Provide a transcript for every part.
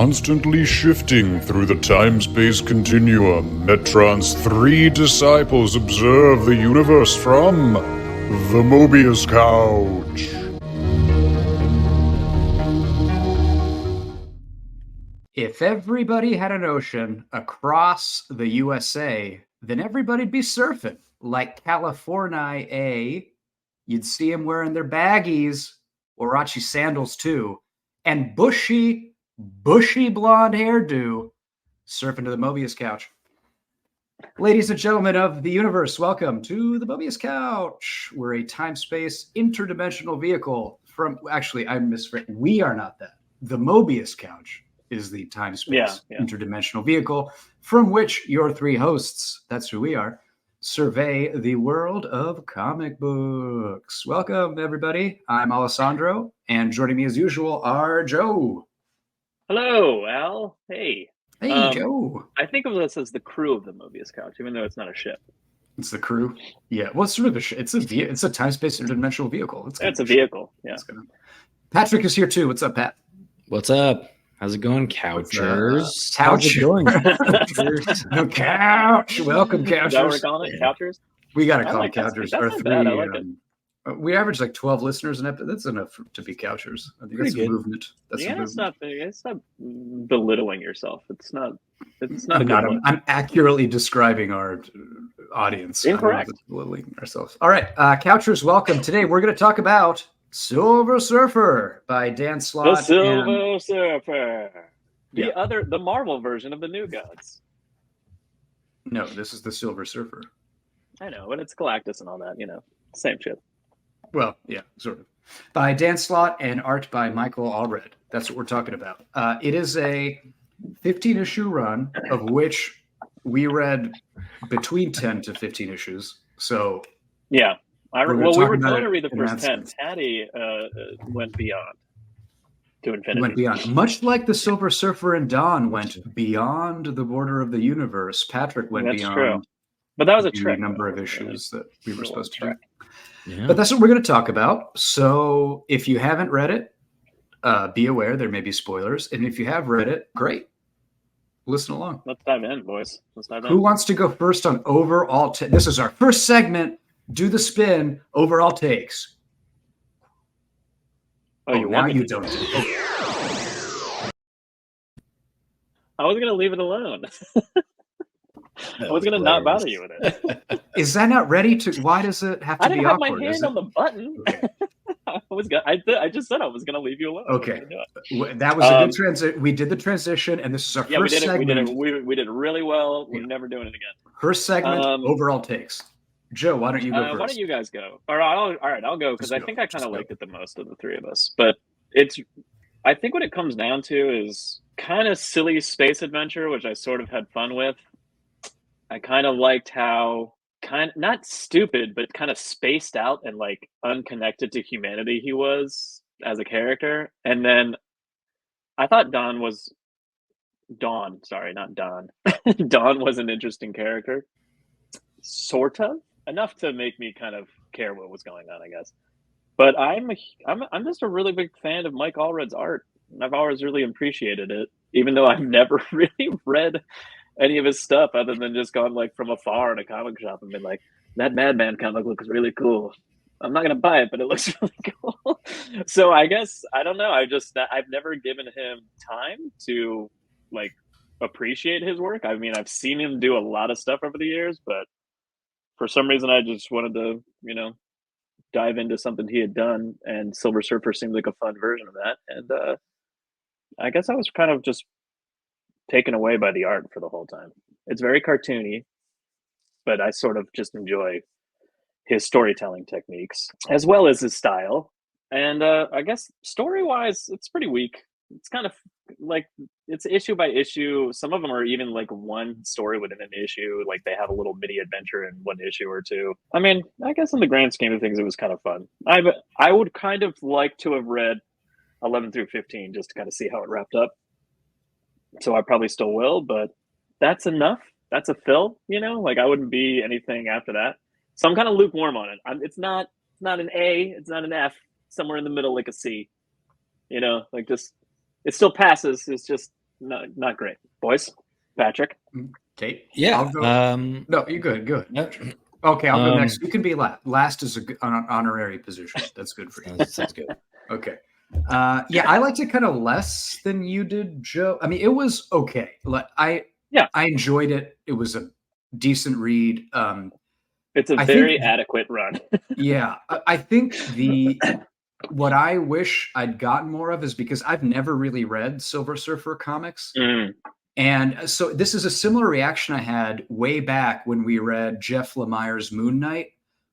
Constantly shifting through the time-space continuum, Metron's three disciples observe the universe from the Mobius Couch. If everybody had an ocean across the USA, then everybody'd be surfing. Like California, you'd see them wearing their baggies, Warachi sandals too, and bushy blonde hairdo, surfing to the Mobius Couch. Ladies and gentlemen of the universe, welcome to the Mobius Couch. We're a time-space interdimensional vehicle from, actually, I misread. We are not that. The Mobius Couch is the time-space interdimensional vehicle from which your three hosts, that's who we are, survey the world of comic books. Welcome, everybody. I'm Alessandro, and joining me as usual are Joe. Hello, Al. Hey. Hey, Joe. I think of this as the crew of the Mobius Couch, even though it's not a ship. It's the crew? Yeah. Well, it's sort of it's a time-space interdimensional vehicle. It's a vehicle, yeah. Patrick is here, too. What's up, Pat? What's up? How's it going, Couchers? How's it going, Couchers? Couch. Welcome, Couchers. Is that what we're calling it? Couchers? We got to call it Couchers. That's not bad. I like it. We average like 12 listeners an episode. That's enough to be Couchers. I think that's a movement. It's not belittling yourself. It's not. I'm accurately describing our audience. Incorrect. Belittling ourselves. All right, Couchers, welcome. Today we're going to talk about Silver Surfer by Dan Slott. The Silver Surfer. The Marvel version of the New Gods. No, this is the Silver Surfer. I know, but it's Galactus and all that, same shit. Well, yeah, sort of. By Dan Slott and art by Michael Allred. That's what we're talking about. It is a 15-issue run, of which we read between 10 to 15 issues. So yeah. We were going to read the first 10. Patty went beyond to infinity. Went beyond. Much like the Silver Surfer and Dawn went beyond the border of the universe, Patrick went beyond. True. But that was a trick. Number of issues that we were supposed to do. Yeah. But that's what we're going to talk about. So if you haven't read it, be aware there may be spoilers. And if you have read it, great. Listen along. Let's dive in, boys. Who wants to go first on overall? This is our first segment. Do the spin, overall takes. Now you don't. I was going to leave it alone. I was going to not bother you with it. Is that not ready to? Why does it have to be awkward? I didn't have my hand on the button. Okay. I just said I was going to leave you alone. Okay. That was a good transition. We did the transition, and this is our first segment. We did it really well. We're never doing it again. First segment, overall takes. Joe, why don't you go first? Why don't you guys go? All right, I'll go because I think I kind of liked it the most of the three of us. But I think what it comes down to is kind of silly space adventure, which I sort of had fun with. I kind of liked how not stupid, but kind of spaced out and like unconnected to humanity he was as a character. And then I thought Dawn was an interesting character, sort of. Enough to make me kind of care what was going on, I guess. But I'm just a really big fan of Mike Allred's art. I've always really appreciated it, even though I've never really read any of his stuff other than just gone like from afar in a comic shop and been like, that Madman comic looks really cool. I'm not gonna buy it, but it looks really cool. So I guess I don't know. I've never given him time to like appreciate his work. I mean, I've seen him do a lot of stuff over the years, but for some reason, I just wanted to, dive into something he had done, and Silver Surfer seemed like a fun version of that. And I guess I was kind of just taken away by the art for the whole time. It's very cartoony, but I sort of just enjoy his storytelling techniques as well as his style. And I guess story-wise, it's pretty weak. It's kind of like it's issue by issue. Some of them are even like one story within an issue. Like they have a little mini adventure in one issue or two. I mean, I guess in the grand scheme of things, it was kind of fun. I would kind of like to have read 11 through 15 just to kind of see how it wrapped up. So I probably still will, but that's enough. That's a fill, like I wouldn't be anything after that. So I'm kind of lukewarm on it. It's not an A, it's not an F, somewhere in the middle, like a C, like just, it still passes. It's just not great. Boys, Patrick. Kate? Yeah. I'll go. No, you're good. Good. Okay, I'll go next. You can be last. Last is an honorary position. That's good for you. Sounds good. Okay. Yeah, I liked it kind of less than you did, Joe. I mean, it was okay. I enjoyed it. It was a decent read. It's a very adequate run. Yeah, I think what I wish I'd gotten more of is because I've never really read Silver Surfer comics. And so this is a similar reaction I had way back when we read Jeff Lemire's Moon Knight,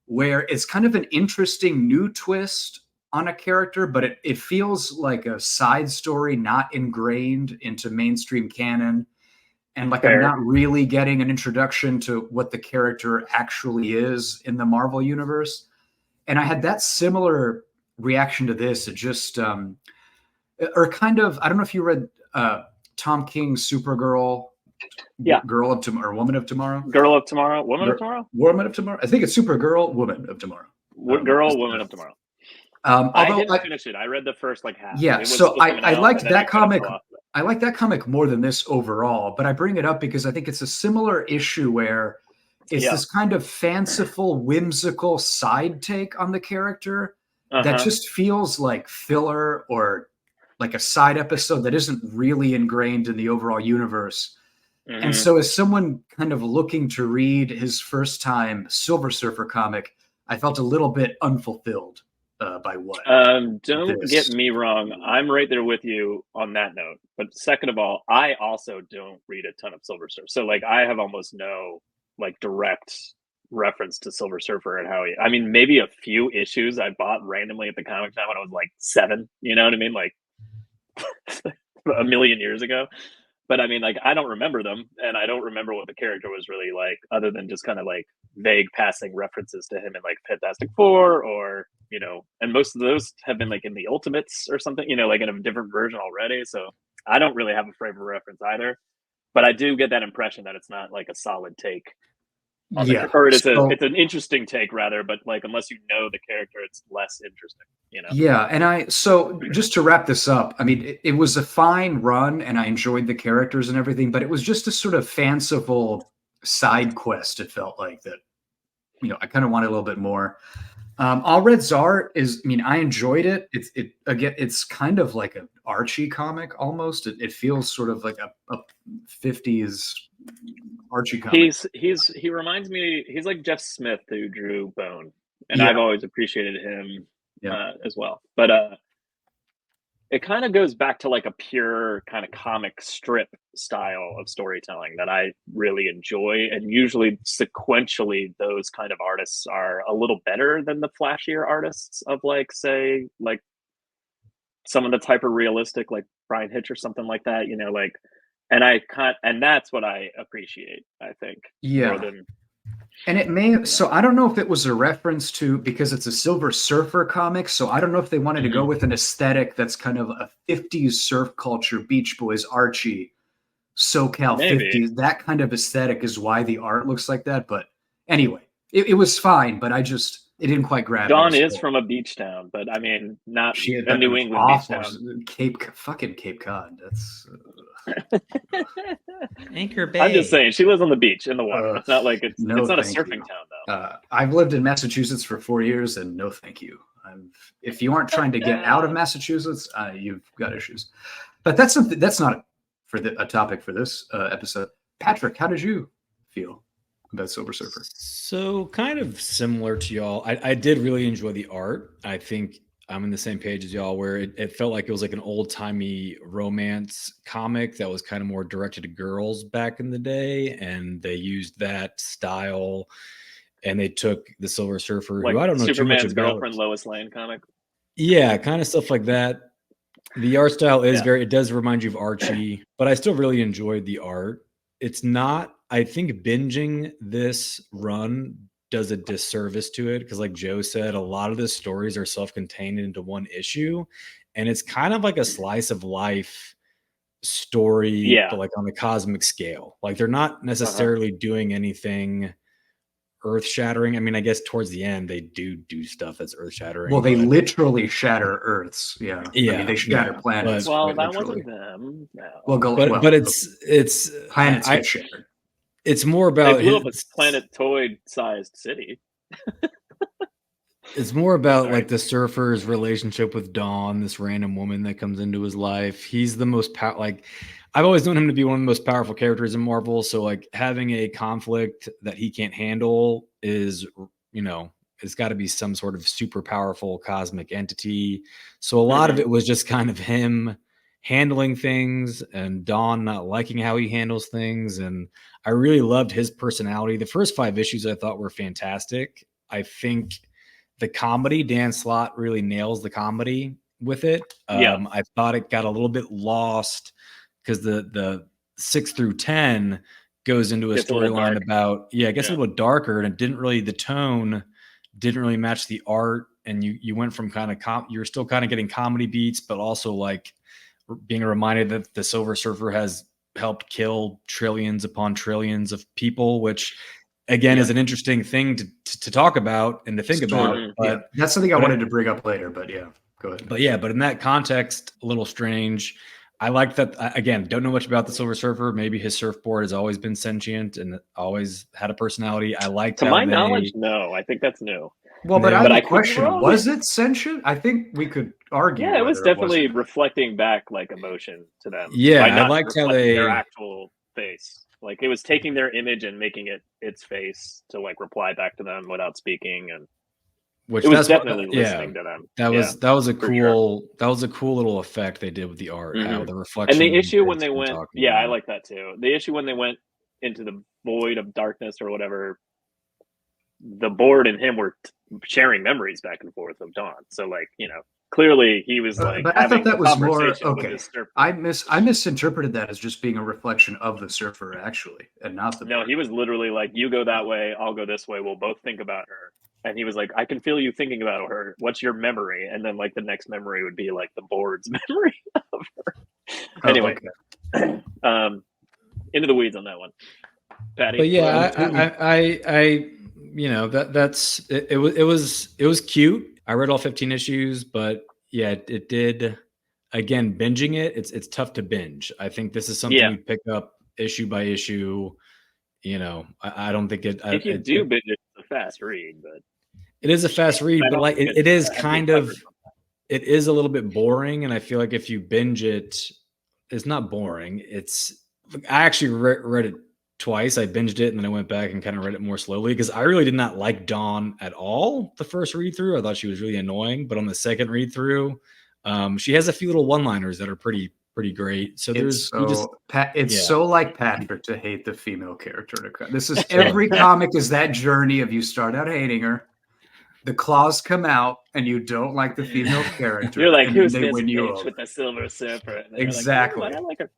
where it's kind of an interesting new twist on a character, but it feels like a side story not ingrained into mainstream canon. And like I'm not really getting an introduction to what the character actually is in the Marvel universe. And I had that similar reaction to this. It just, or kind of, I don't know if you read Tom King's Supergirl, Girl of Tomorrow, or Woman of Tomorrow. Girl of Tomorrow, Woman of Tomorrow. Woman of Tomorrow. I think it's Supergirl, Woman of Tomorrow. Woman of Tomorrow. I didn't finish it. I read the first half. Yeah, so I liked that comic. I like that comic more than this overall, but I bring it up because I think it's a similar issue where it's this kind of fanciful, whimsical side take on the character that just feels like filler or like a side episode that isn't really ingrained in the overall universe. And so as someone kind of looking to read his first time Silver Surfer comic, I felt a little bit unfulfilled by what. Don't get me wrong. I'm right there with you on that note. But second of all, I also don't read a ton of Silver Surfer. So like I have almost no like direct reference to Silver Surfer and how I mean, maybe a few issues I bought randomly at the comic shop when I was like 7, you know what I mean? Like a million years ago. But I mean, like, I don't remember them, and I don't remember what the character was really like, other than just kind of like vague passing references to him in like Fantastic Four, or you know, and most of those have been like in the Ultimates or something, you know, like in a different version already. So I don't really have a frame of reference either, but I do get that impression that it's not like a solid take. Or it's an interesting take rather, but like unless you know the character, it's less interesting, you know. Yeah, and so just to wrap this up, I mean, it was a fine run, and I enjoyed the characters and everything, but it was just a sort of fanciful side quest. It felt like that, you know, I kind of wanted a little bit more. Allred's art is, I mean, I enjoyed it. It's kind of like an Archie comic almost. It feels sort of like a 50s Archie comic. He reminds me, he's like Jeff Smith who drew Bone, and I've always appreciated him as well. But it kind of goes back to like a pure kind of comic strip style of storytelling that I really enjoy, and usually sequentially those kind of artists are a little better than the flashier artists of like, say, like some of the hyper realistic like Brian Hitch or something like that, you know, like. And that's what I appreciate, I think. More than... And it may, so I don't know if it was a reference to, because it's a Silver Surfer comic, so I don't know if they wanted to go with an aesthetic that's kind of a 50s surf culture, Beach Boys, Archie, SoCal 50s, that kind of aesthetic is why the art looks like that. But anyway, it was fine, but it didn't quite grab Dawn is from a beach town, but I mean, not a New England beach town. Cape Cod. That's Anchor Bay. I'm just saying, she lives on the beach in the water. It's not like it's not a surfing town, though. I've lived in Massachusetts for 4 years, and no, thank you. If you aren't trying to get out of Massachusetts, you've got issues. But that's not a topic for this episode. Patrick, how did you feel about Silver Surfer? So kind of similar to y'all. I did really enjoy the art. I think I'm in the same page as y'all, where it felt like it was like an old-timey romance comic that was kind of more directed to girls back in the day, and they used that style, and they took the Silver Surfer, like who I don't know Superman's too much about. girlfriend Lois Lane comic. Yeah, kind of stuff like that. The art style is it does remind you of Archie, but I still really enjoyed the art. It's not, I think binging this run does a disservice to it, because like Joe said, a lot of the stories are self-contained into one issue, and it's kind of like a slice of life story, but like on the cosmic scale. Like they're not necessarily doing anything earth-shattering. I mean, I guess towards the end they do stuff that's earth-shattering. Well, they literally shatter Earths. Yeah. I mean, they shatter planets. Well, quite that literally. wasn't them. No. But it's planets get shattered. It's more about they blew up a planetoid-sized city. It's more about like the Surfer's relationship with Dawn, this random woman that comes into his life. He's the most like I've always known him to be one of the most powerful characters in Marvel. So like having a conflict that he can't handle is, it's got to be some sort of super powerful cosmic entity. So a lot of it was just kind of him handling things and Dawn not liking how he handles things. And I really loved his personality. The first 5 issues I thought were fantastic. I think the comedy, Dan Slott really nails the comedy with it. I thought it got a little bit lost because the 6 through 10 goes into a storyline about, it gets a little darker, and it didn't really, the tone didn't really match the art. And you went from kind of, you're still kind of getting comedy beats, but also like being reminded that the Silver Surfer has helped kill trillions upon trillions of people, which again is an interesting thing to talk about and to think about. But that's something I wanted to bring up later, but go ahead. But in that context, a little strange. I like that. Again, don't know much about the Silver Surfer. Maybe his surfboard has always been sentient and always had a personality. I like to my knowledge, no. I think that's new. Well, but I have a question. Was it sentient? I think we could argue. Yeah, it was definitely reflecting back like emotion to them. Yeah, I liked how their actual face. Like it was taking their image and making it its face to like reply back to them without speaking, and which it was definitely listening to them. That was a cool little effect they did with the art. How the reflection and the issue when they went, I like that too. The issue when they went into the void of darkness or whatever, the board and him were sharing memories back and forth of Dawn. So like clearly he was like, but I thought that was more okay. I misinterpreted that as just being a reflection of the Surfer, actually, and not the. No, he was literally like, "You go that way, I'll go this way. We'll both think about her." And he was like, "I can feel you thinking about her. What's your memory?" And then like the next memory would be like the board's memory of her. Anyway, into the weeds on that one, Patty. But it was cute. I read all 15 issues, but it did. Again, binging it's tough to binge. I think this is something you pick up issue by issue. I don't think it. If you do binge it, it's a fast read, but it is a fast read. But like it is kind of, it is a little bit boring, and I feel like if you binge it, it's not boring. I actually read it twice. I binged it and then I went back and kind of read it more slowly because I really did not like Dawn at all the first read through. I thought she was really annoying, but on the second read through, she has a few little one-liners that are pretty great. So it's so like Patrick to hate the female character. This is every comic is that journey of you start out hating her, the claws come out, and you don't like the female character. You're like, who's they this win you over with the Silver Surfer? Exactly. Like, I like her.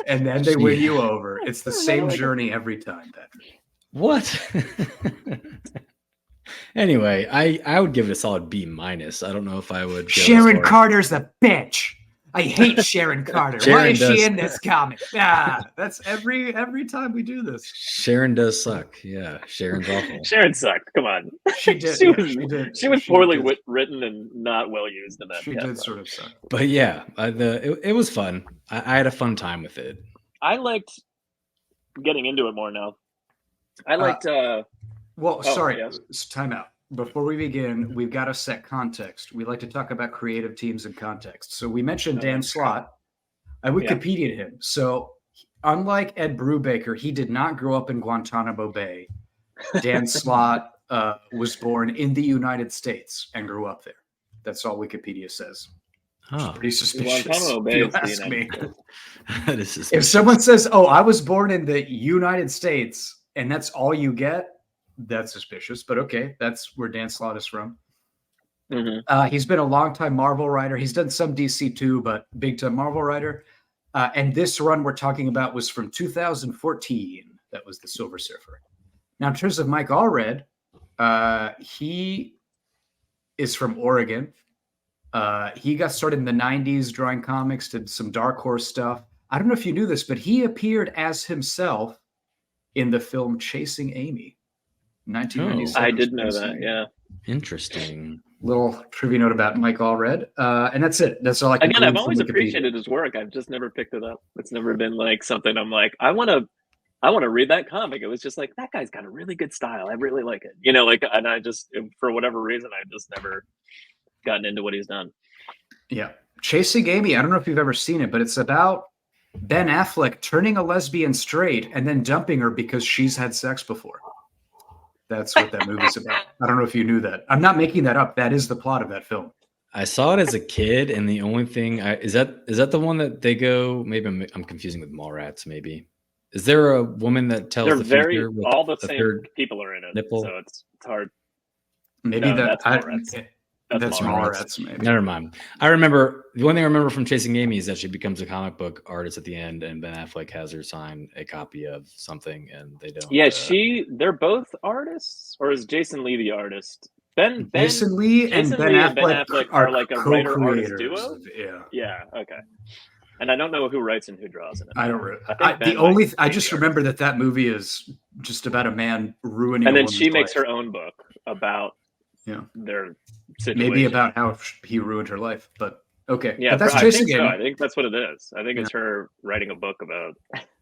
And then they win you over. It's the same journey every time, Patrick. What? Anyway, I would give it a solid B-. I don't know if I would. Sharon Carter's a bitch. I hate Sharon Carter. Why is she in this comic? That's every time we do this. Sharon does suck. Yeah, Sharon's awful. Sharon sucked. Come on. She did. She was poorly written and not well used in that. She did sort of suck. But it was fun. I had a fun time with it. I liked getting into it more now. I liked. Sorry. Time out. Before we begin, we've got to set context. We like to talk about creative teams and context. So we mentioned Dan Slott. I Wikipedia'd him. So unlike Ed Brubaker, he did not grow up in Guantanamo Bay. Dan Slott was born in the United States and grew up there. That's all Wikipedia says. Pretty suspicious. Guantanamo Bay is ask me. That is suspicious. If someone says, "Oh, I was born in the United States," and that's all you get, that's suspicious, but okay, that's where Dan Slott is from. He's been a longtime Marvel writer. He's done some DC too, but big time Marvel writer. And this run we're talking about was from 2014. That was the Silver Surfer. Now, in terms of Mike Allred, he is from Oregon. He got started in the 90s drawing comics, did some Dark Horse stuff. I don't know if you knew this, but he appeared as himself in the film Chasing Amy. 1997. I did know that. Yeah. Interesting. Little trivia note about Mike Allred, and that's it. That's all I can. Again, I've glean from always Wikipedia. appreciated his work. I've just never picked it up. It's never been like something I'm like, I want to read that comic. It was just like, that guy's got a really good style. I really like it. You know, like, and I just, for whatever reason, I've just never gotten into what he's done. Yeah. Chasing Amy, I don't know if you've ever seen it, but it's about Ben Affleck turning a lesbian straight and then dumping her because she's had sex before. That's what that movie's about. I don't know if you knew that. I'm not making that up. That is the plot of that film. I saw it as a kid, and the only thing is that the one that they go. Maybe I'm confusing with Mallrats. Maybe is there a woman that tells They're the very future with all the the same third people are in it, nipple? so it's hard. Maybe No, that's Mallrats. That's Mallrats. Mallrats. Maybe. Never mind. I remember the one thing I remember from Chasing Amy is that she becomes a comic book artist at the end, and Ben Affleck has her sign a copy of something, and they don't. Yeah, they're both artists, or is Jason Lee the artist? Jason Lee and Ben Affleck are like a writer-artist co-creators duo. Yeah. Yeah. Okay. And I don't know who writes and who draws in it. I don't. think I just remember that movie is just about a man ruining. And a then she makes life. her own book about their situation. Maybe about how he ruined her life, but okay. Yeah, but that's I Chasing think Amy. so. I think that's what it is. I think it's her writing a book about,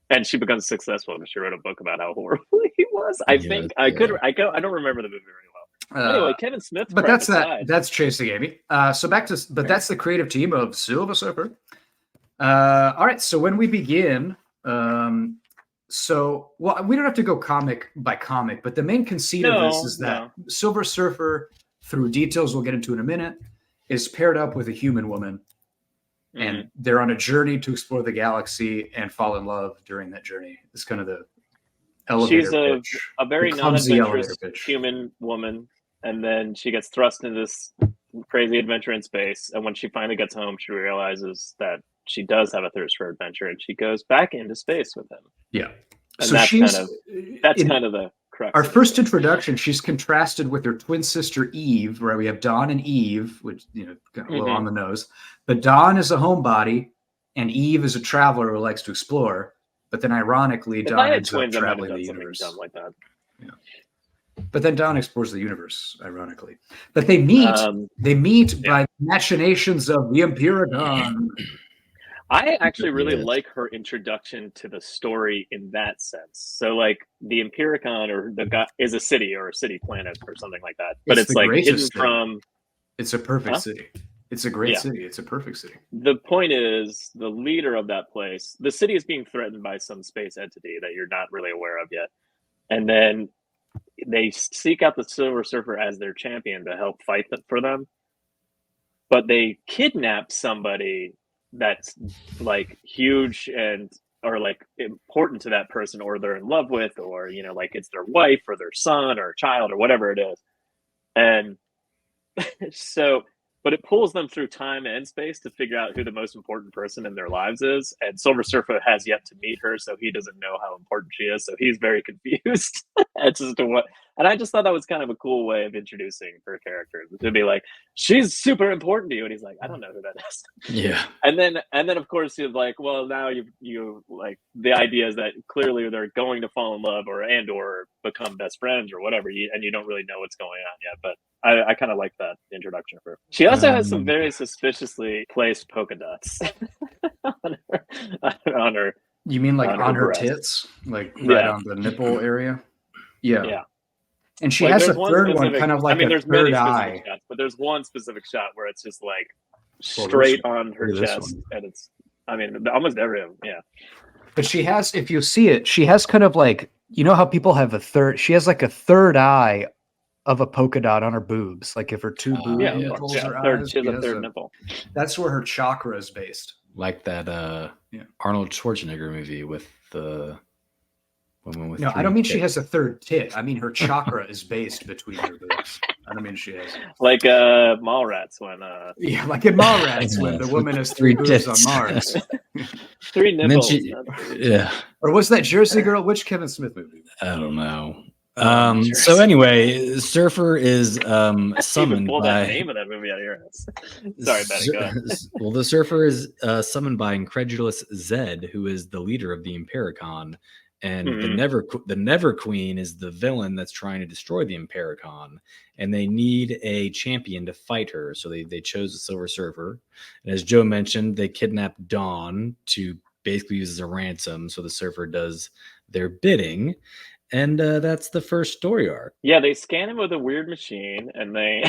and she becomes successful because she wrote a book about how horrible he was. I don't remember the movie very well. Anyway, Kevin Smith. But that's Chasing Amy. So back to, but that's the creative team of Silver Surfer. All right. So when we begin, we don't have to go comic by comic, but the main conceit of this is that Silver Surfer, through details we'll get into in a minute, is paired up with a human woman, and they're on a journey to explore the galaxy and fall in love during that journey. It's kind of the elevator pitch. She's a very non-adventurous human woman, and then she gets thrust into this crazy adventure in space, and when she finally gets home, she realizes that she does have a thirst for adventure, and she goes back into space with him. Yeah. And so that's kind of the crux. Our first introduction, she's contrasted with her twin sister Eve, where we have Dawn and Eve, which got a little on the nose. But Dawn is a homebody, and Eve is a traveler who likes to explore. But then, ironically, Dawn ends up traveling the universe. Dumb like that. Yeah. But then Dawn explores the universe, ironically. But they meet by machinations of the Empyrean. I actually really like her introduction to the story in that sense. So, like, the Empyrean is a city or a city planet or something like that. But it's like hidden from. It's a perfect city. It's a great city. It's a perfect city. The point is, the leader of that place, the city is being threatened by some space entity that you're not really aware of yet. And then they seek out the Silver Surfer as their champion to help fight for them. But they kidnap somebody that's like huge or like important to that person, or they're in love with, or like it's their wife or their son or child or whatever it is. And but it pulls them through time and space to figure out who the most important person in their lives is. And Silver Surfer has yet to meet her, so he doesn't know how important she is. So he's very confused as to what. And I just thought that was kind of a cool way of introducing her character, to be like, she's super important to you, and he's like, I don't know who that is. Yeah. And then of course he's like, well, now you like, the idea is that clearly they're going to fall in love or become best friends or whatever, and you don't really know what's going on yet. But I kind of like that introduction for her. She also has some very suspiciously placed polka dots on her. You mean like on her tits? Like right on the nipple area? Yeah. Yeah. And she has a third one, kind of like a third eye. Shots, but there's one specific shot where it's just like straight on her chest. And it's, almost every of them, yeah. But she has, if you see it, she has kind of like, how people have she has like a third eye of a polka dot on her boobs. Like if her two boobs nipples are eyes, she has a third nipple. That's where her chakra is based. Like that Arnold Schwarzenegger movie with the woman with. No, I don't mean she has a third tit. I mean her chakra is based between her boobs. I don't mean she has. Like Mallrats when. Yeah, like in Mallrats when the woman has three boobs on Mars. 3 nipples. Or was that Jersey Girl? Which Kevin Smith movie? I don't know. So anyway, Surfer is summoned pull by that name of that movie out of your ass. Sorry, Betty, go ahead. Well, the Surfer is summoned by incredulous Zed, who is the leader of the Empyrean, And the Never Queen is the villain that's trying to destroy the Impericon, and they need a champion to fight her. So they chose the Silver Surfer, and as Joe mentioned, they kidnapped Dawn to basically use as a ransom. So the Surfer does their bidding, and that's the first story arc. Yeah, they scan him with a weird machine, and they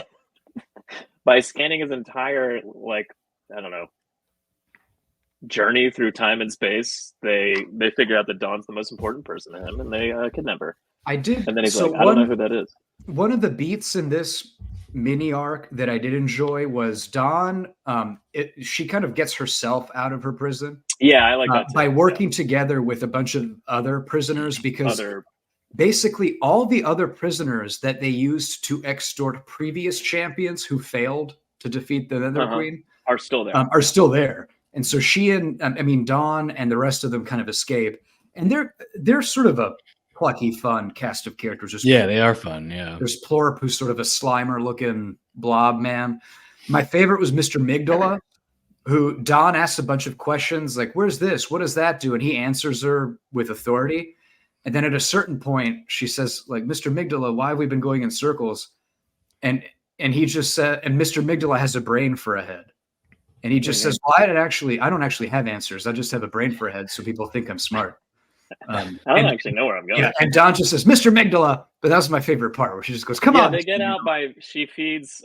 by scanning his entire I don't know, journey through time and space, they figure out that Dawn's the most important person to him, and they kidnap her. I did. And then he's like, I don't know who that is. One of the beats in this mini arc that I did enjoy was Dawn. She kind of gets herself out of her prison. Yeah, I like that too. By working together with a bunch of other prisoners, because basically all the other prisoners that they used to extort previous champions who failed to defeat the Nether Queen are still there. And so she and Dawn and the rest of them kind of escape, and they're sort of a plucky, fun cast of characters. They are fun. Yeah, there's Plorp, who's sort of a Slimer-looking blob man. My favorite was Mr. Migdala, who Dawn asks a bunch of questions like, "Where's this? What does that do?" And he answers her with authority. And then at a certain point, she says, like, "Mr. Migdala, why have we been going in circles?" And he just said, and Mr. Migdala has a brain for a head. And he just says, well, I don't actually have answers. I just have a brain for a head, so people think I'm smart. I don't actually know where I'm going. Yeah, and Dawn just says, Mr. Migdala. But that was my favorite part, where she just goes, come on. They get out she feeds,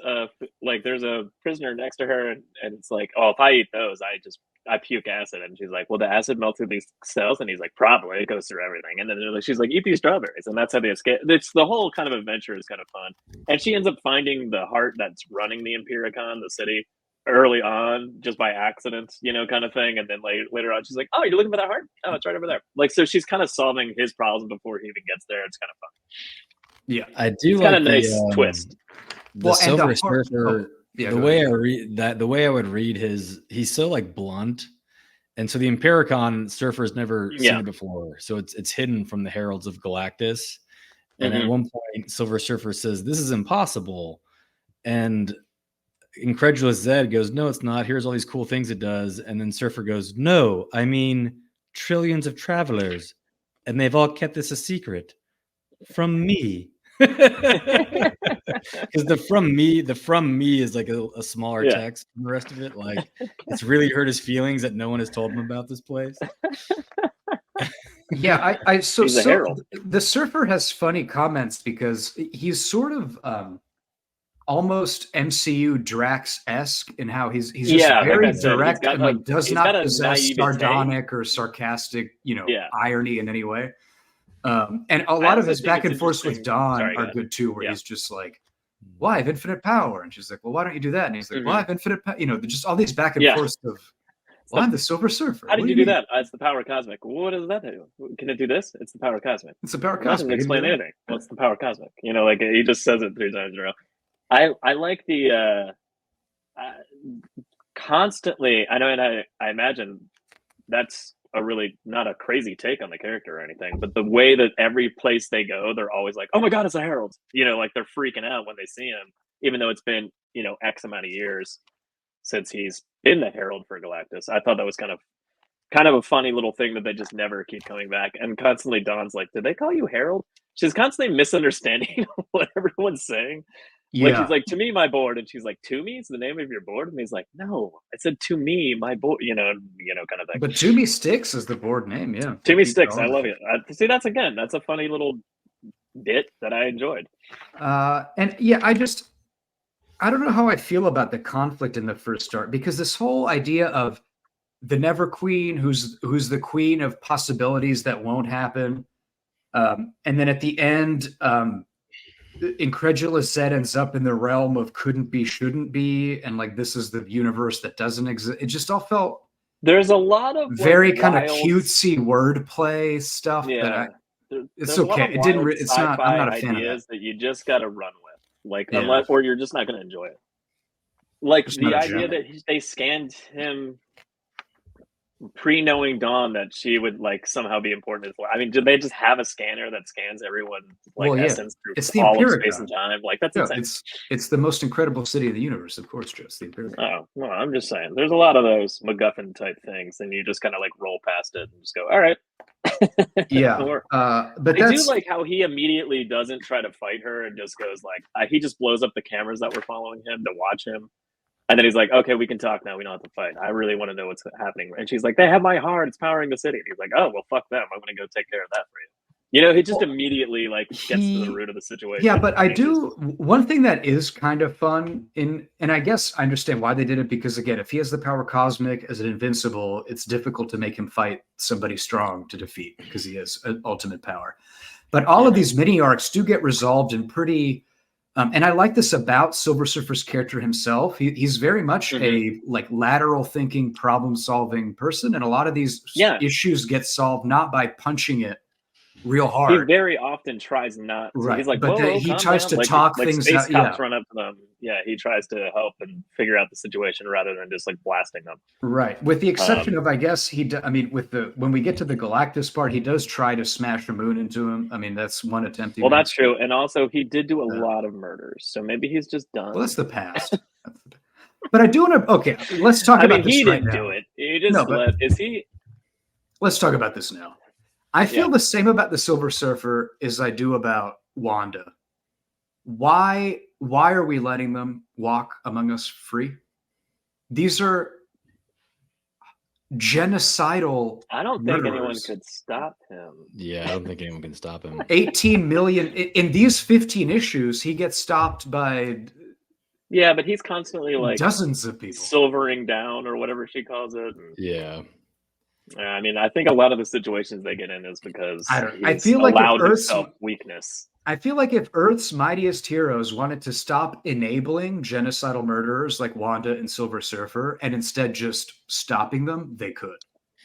there's a prisoner next to her, and it's like, oh, if I eat those, I puke acid. And she's like, well, the acid melts through these cells? And he's like, probably. It goes through everything. And then she's like, eat these strawberries. And that's how they escape. It's the whole kind of adventure is kind of fun. And she ends up finding the heart that's running the Impericon, the city, early on, just by accident, kind of thing. And then later on, she's like, oh, you're looking for that heart? Oh, it's right over there. So she's kind of solving his problems before he even gets there. It's kind of fun. Yeah, I do it's kind of nice twist. The Silver Surfer, the way I read that, the way I would read he's so blunt. And so the Impericon Surfer's never seen it before. So it's hidden from the Heralds of Galactus. And at one point, Silver Surfer says, this is impossible. And incredulous Zed goes, no, it's not. Here's all these cool things it does. And then Surfer goes, no, I mean trillions of travelers. And they've all kept this a secret from me. Because the from me is like a smaller text than the rest of it. It's really hurt his feelings that no one has told him about this place. Yeah, so the Surfer has funny comments because he's sort of almost MCU Drax-esque in how he's just very direct and does not possess sardonic or sarcastic, irony in any way. And a lot of his back and forth with Dawn are good too, where he's just like, well, I have infinite power. And she's like, well, why don't you do that? And he's like, well, I have infinite power. Just all these back and forths of, well, I'm the Silver Surfer. How did you do that? It's the power cosmic. What does that do? Can it do this? It's the power cosmic. It's the power cosmic. Doesn't explain anything. What's the power cosmic? He just says it 3 times in a row. I like the constantly. I know, and I imagine that's a really not a crazy take on the character or anything, but the way that every place they go, they're always like, "Oh my God, it's a herald!" They're freaking out when they see him, even though it's been X amount of years since he's been the herald for Galactus. I thought that was kind of a funny little thing that they just never keep coming back, and constantly Dawn's like, "Did they call you herald?" She's constantly misunderstanding what everyone's saying. Yeah. She's like, to me, my board. And she's like, to me, it's the name of your board. And he's like, no, I said to me, my board, kind of thing. But To Me Sticks is the board name. Yeah. To Me Sticks. I love it. See, that's a funny little bit that I enjoyed. And yeah, I don't know how I feel about the conflict in the first start, because this whole idea of the Never Queen, who's the queen of possibilities that won't happen. And then at the end, incredulous Zed ends up in the realm of couldn't be, shouldn't be, and this is the universe that doesn't exist. It just all felt there's a lot of very kind of cutesy wordplay stuff. Yeah, it's okay. It didn't. It's not. I'm not a fan of that you just got to run with, unless or you're just not going to enjoy it. The idea that they scanned him pre-knowing Dawn that she would somehow be important. I mean, did they just have a scanner that scans everyone's essence through all of space and time? That's insane. It's the most incredible city in the universe, of course, just the Imperial. Oh, well, I'm just saying, there's a lot of those MacGuffin type things, and you just kind of roll past it and just go, all right, Yeah, Or, but I do that's like how he immediately doesn't try to fight her and just goes like, he just blows up the cameras that were following him to watch him. And then he's like, okay, we can talk now. We don't have to fight. I really want to know what's happening. And she's like, they have my heart. It's powering the city. And he's like, oh, well, fuck them. I'm going to go take care of that for you. You know, he just immediately like gets to the root of the situation. Yeah, but I And he do one thing that is kind of fun and I guess I understand why they did it, because again, if he has the power cosmic as an invincible, it's difficult to make him fight somebody strong to defeat because he has ultimate power. But all of these mini arcs do get resolved in pretty and I like this about Silver Surfer's character himself. He's very much a like lateral thinking, problem solving person, and a lot of these issues get solved not by punching it real hard. He very often tries not to. Right. He's like, but whoa, he calm tries down. to like, talk like things space out. cops run up to them. Yeah, he tries to help and figure out the situation rather than just like blasting them. Right. With the exception of, I guess when we get to the Galactus part, he does try to smash a moon into him. I mean, that's one attempt. Well, that's true. And also he did do a lot of murders. So maybe he's just done. Well, that's the past. But I do want to, okay, let's talk about this he right didn't now. do it. He just is he? Let's talk about this now. I feel the same about the Silver Surfer as I do about Wanda. Why are we letting them walk among us free? These are genocidal. I don't think anyone could stop him. Yeah, I don't think anyone can stop him. 18 million in these 15 issues, he gets stopped by but he's constantly like dozens of people silvering down or whatever she calls it. Yeah. I mean, I think a lot of the situations they get in is because I feel like allowed himself weakness. I feel like if Earth's mightiest heroes wanted to stop enabling genocidal murderers like Wanda and Silver Surfer and instead just stopping them, they could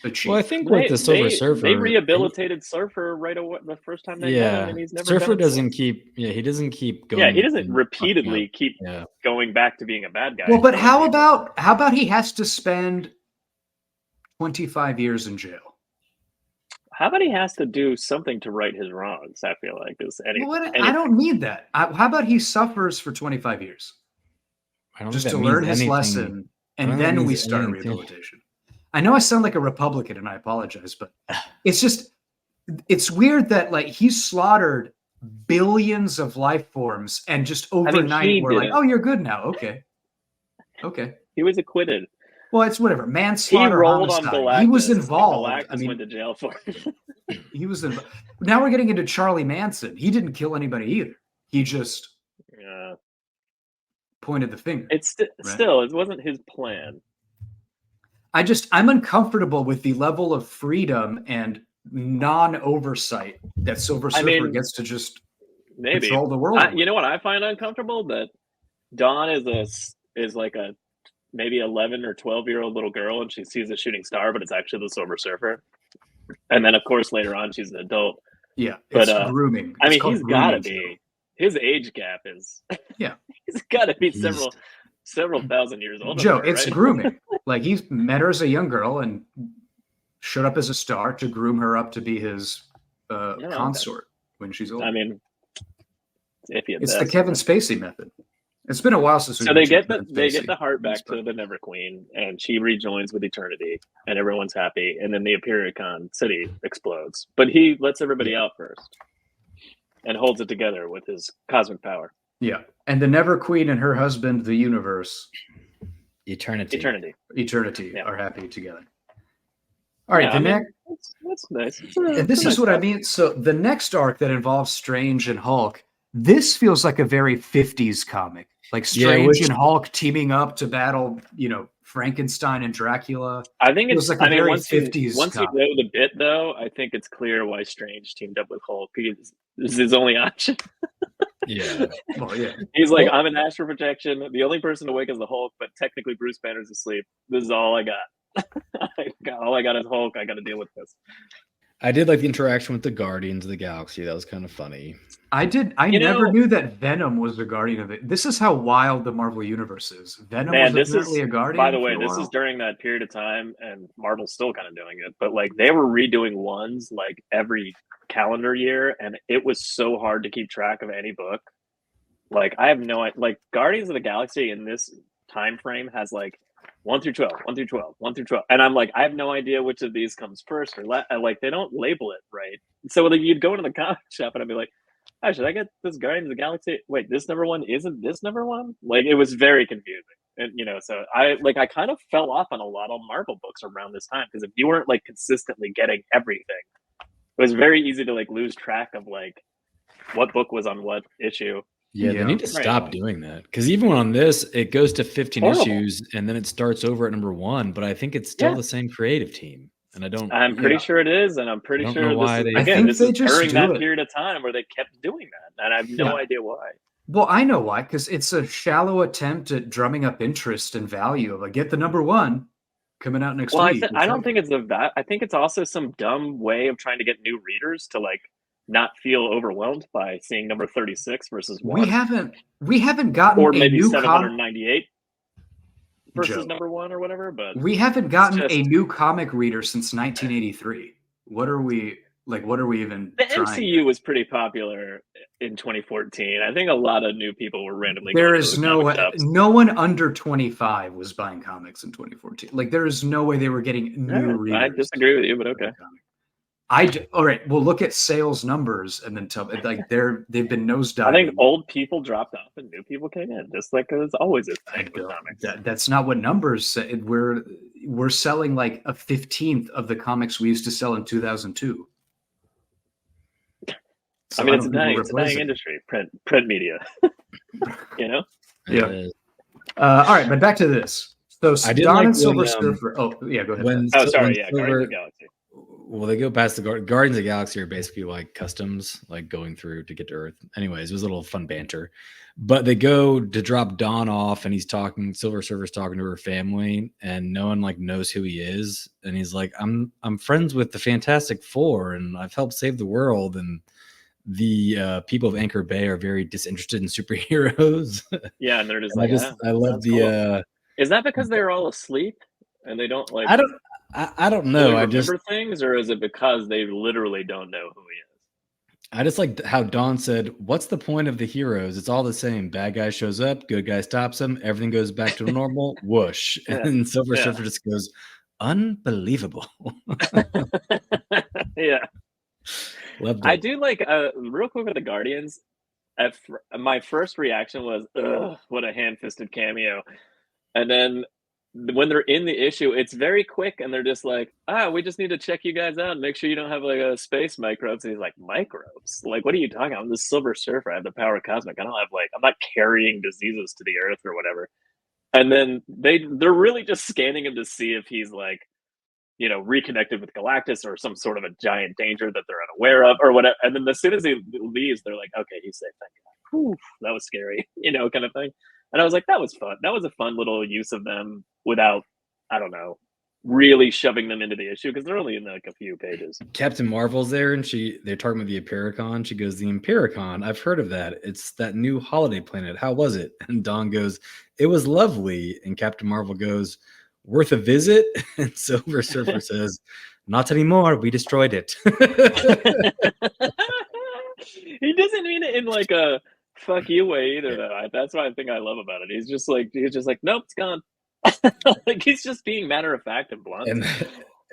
achieve. Well, I think with the Silver Surfer, they rehabilitated Surfer right away the first time they met him, and he's never Surfer doesn't keep. Yeah, he doesn't keep going. Yeah, he doesn't repeatedly keep going back to being a bad guy. Well, but how about he has to spend 25 years in jail? How about he has to do something to right his wrongs? I feel like I don't need that. How about he suffers for 25 years just to learn his lesson, and then we start rehabilitation? I know I sound like a Republican, and I apologize, but it's weird that like he slaughtered billions of life forms, and just overnight we're like, oh, you're good now. Okay. He was acquitted. Well, it's whatever. Manslaughter, he rolled homicide. on Galactus. He was involved. Galactus went to jail for it. He was involved. Now we're getting into Charlie Manson. He didn't kill anybody either. He just pointed the finger. Still, it wasn't his plan. I'm uncomfortable with the level of freedom and non-oversight that Silver Surfer gets to just control the world. You know what I find uncomfortable? That Dawn is like a maybe 11 or 12-year-old little girl, and she sees a shooting star, but it's actually the Silver Surfer. And then, of course, later on, she's an adult. Yeah, it's grooming. I mean, he's got to be. His age gap is. Yeah, he's got to be several thousand years old. Joe, it's grooming. Like he met her as a young girl and showed up as a star to groom her up to be his consort when she's old. I mean, it's the Kevin Spacey method. It's been a while since we. So they get the heart back to the Never Queen, and she rejoins with Eternity, and everyone's happy. And then the Empiricon city explodes, but he lets everybody out first, and holds it together with his cosmic power. Yeah, and the Never Queen and her husband, the Universe, Eternity, are happy together. All right, that's nice. And this is what I mean. So the next arc that involves Strange and Hulk, this feels like a very 50s comic. Like Strange and Hulk teaming up to battle, Frankenstein and Dracula. I think it's like a very once 50s. Once you know the bit, though, I think it's clear why Strange teamed up with Hulk. This is his only option. Yeah. Well, yeah. He's like, I'm in astral projection. The only person awake is the Hulk, but technically Bruce Banner's asleep. This is all I got. All I got is Hulk. I got to deal with this. I did like the interaction with the Guardians of the Galaxy. That was kind of funny. I did. I never knew that Venom was the Guardian of it. This is how wild the Marvel Universe is. Venom was apparently a Guardian. By the way, this is during that period of time, and Marvel's still kind of doing it. But like they were redoing ones like every calendar year, and it was so hard to keep track of any book. Like I have no idea. Like Guardians of the Galaxy in this time frame has like 1 through 12, 1 through 12, 1 through 12. And I'm like, I have no idea which of these comes first or like they don't label it right. So like you'd go into the comic shop and I'd be like, oh, should I get this Guardians of the Galaxy? Wait, this number one isn't this number one? Like it was very confusing. And so I kind of fell off on a lot of Marvel books around this time because if you weren't like consistently getting everything, it was very easy to like lose track of like what book was on what issue. Yeah, they need to stop doing that because even on this, it goes to 15 issues and then it starts over at number 1. But I think it's still the same creative team, and I'm pretty sure it is, and I'm pretty sure this is during that period of time where they kept doing that, and I have no idea why. Well, I know why, because it's a shallow attempt at drumming up interest and value of like get the number 1 coming out next week. I don't think it's that. I think it's also some dumb way of trying to get new readers to like not feel overwhelmed by seeing number 36 versus 1. We haven't gotten or maybe a new 798 versus number 1 or whatever. But we haven't gotten a new comic reader since 1983. What are we even? The MCU was pretty popular in 2014. I think a lot of new people were randomly. There is no one under 25 was buying comics in 2014. Like there is no way they were getting new readers. I disagree with you, but okay. All right. Well, look at sales numbers and then tell me like they've been nosediving. I think old people dropped off and new people came in, just like it's always a thing with comics. That's not what numbers say. We're selling like a 15th of the comics we used to sell in 2002. So I mean, it's a dying industry, print media. Yeah. All right, but back to this. So Dawn and Silver Surfer. Oh, yeah, go ahead. Guardians of the Galaxy. Well, they go past the Guardians of the Galaxy are basically like customs, like going through to get to Earth. Anyways, it was a little fun banter. But they go to drop Dawn off, and Silver Surfer's talking to her family, and no one like knows who he is. And he's like, I'm friends with the Fantastic Four, and I've helped save the world. And the people of Anchor Bay are very disinterested in superheroes. Yeah, and they're just I love the. Cool. Is that because they're all asleep and they don't like? I don't know. Really remember things, or is it because they literally don't know who he is? I just like how Dawn said, "What's the point of the heroes? It's all the same. Bad guy shows up, good guy stops him, everything goes back to normal. Whoosh!" And Silver Surfer just goes, "Unbelievable." Yeah. Loved it. I do like real quick with the Guardians. My first reaction was, "Ugh, what a ham-fisted cameo!" And then when they're in the issue, it's very quick, and they're just like, we just need to check you guys out and make sure you don't have like a space microbes. And he's like, microbes? Like, what are you talking about? I'm the Silver Surfer. I have the power of cosmic. I don't have I'm not carrying diseases to the Earth or whatever. And then they're really just scanning him to see if he's like, reconnected with Galactus or some sort of a giant danger that they're unaware of or whatever. And then as soon as he leaves, they're like, okay, he's safe. Thank God. Whew, that was scary, kind of thing. And I was like, that was fun. That was a fun little use of them without, I don't know, really shoving them into the issue because they're only in like a few pages. Captain Marvel's there, and they're talking about the Impericon. She goes, "The Impericon, I've heard of that. It's that new holiday planet. How was it?" And Dawn goes, "It was lovely." And Captain Marvel goes, "Worth a visit?" And Silver Surfer says, "Not anymore. We destroyed it." He doesn't mean it in like a fuck you way either, though. That's what I think I love about it. He's just like, nope, it's gone. Like he's just being matter of fact and blunt. And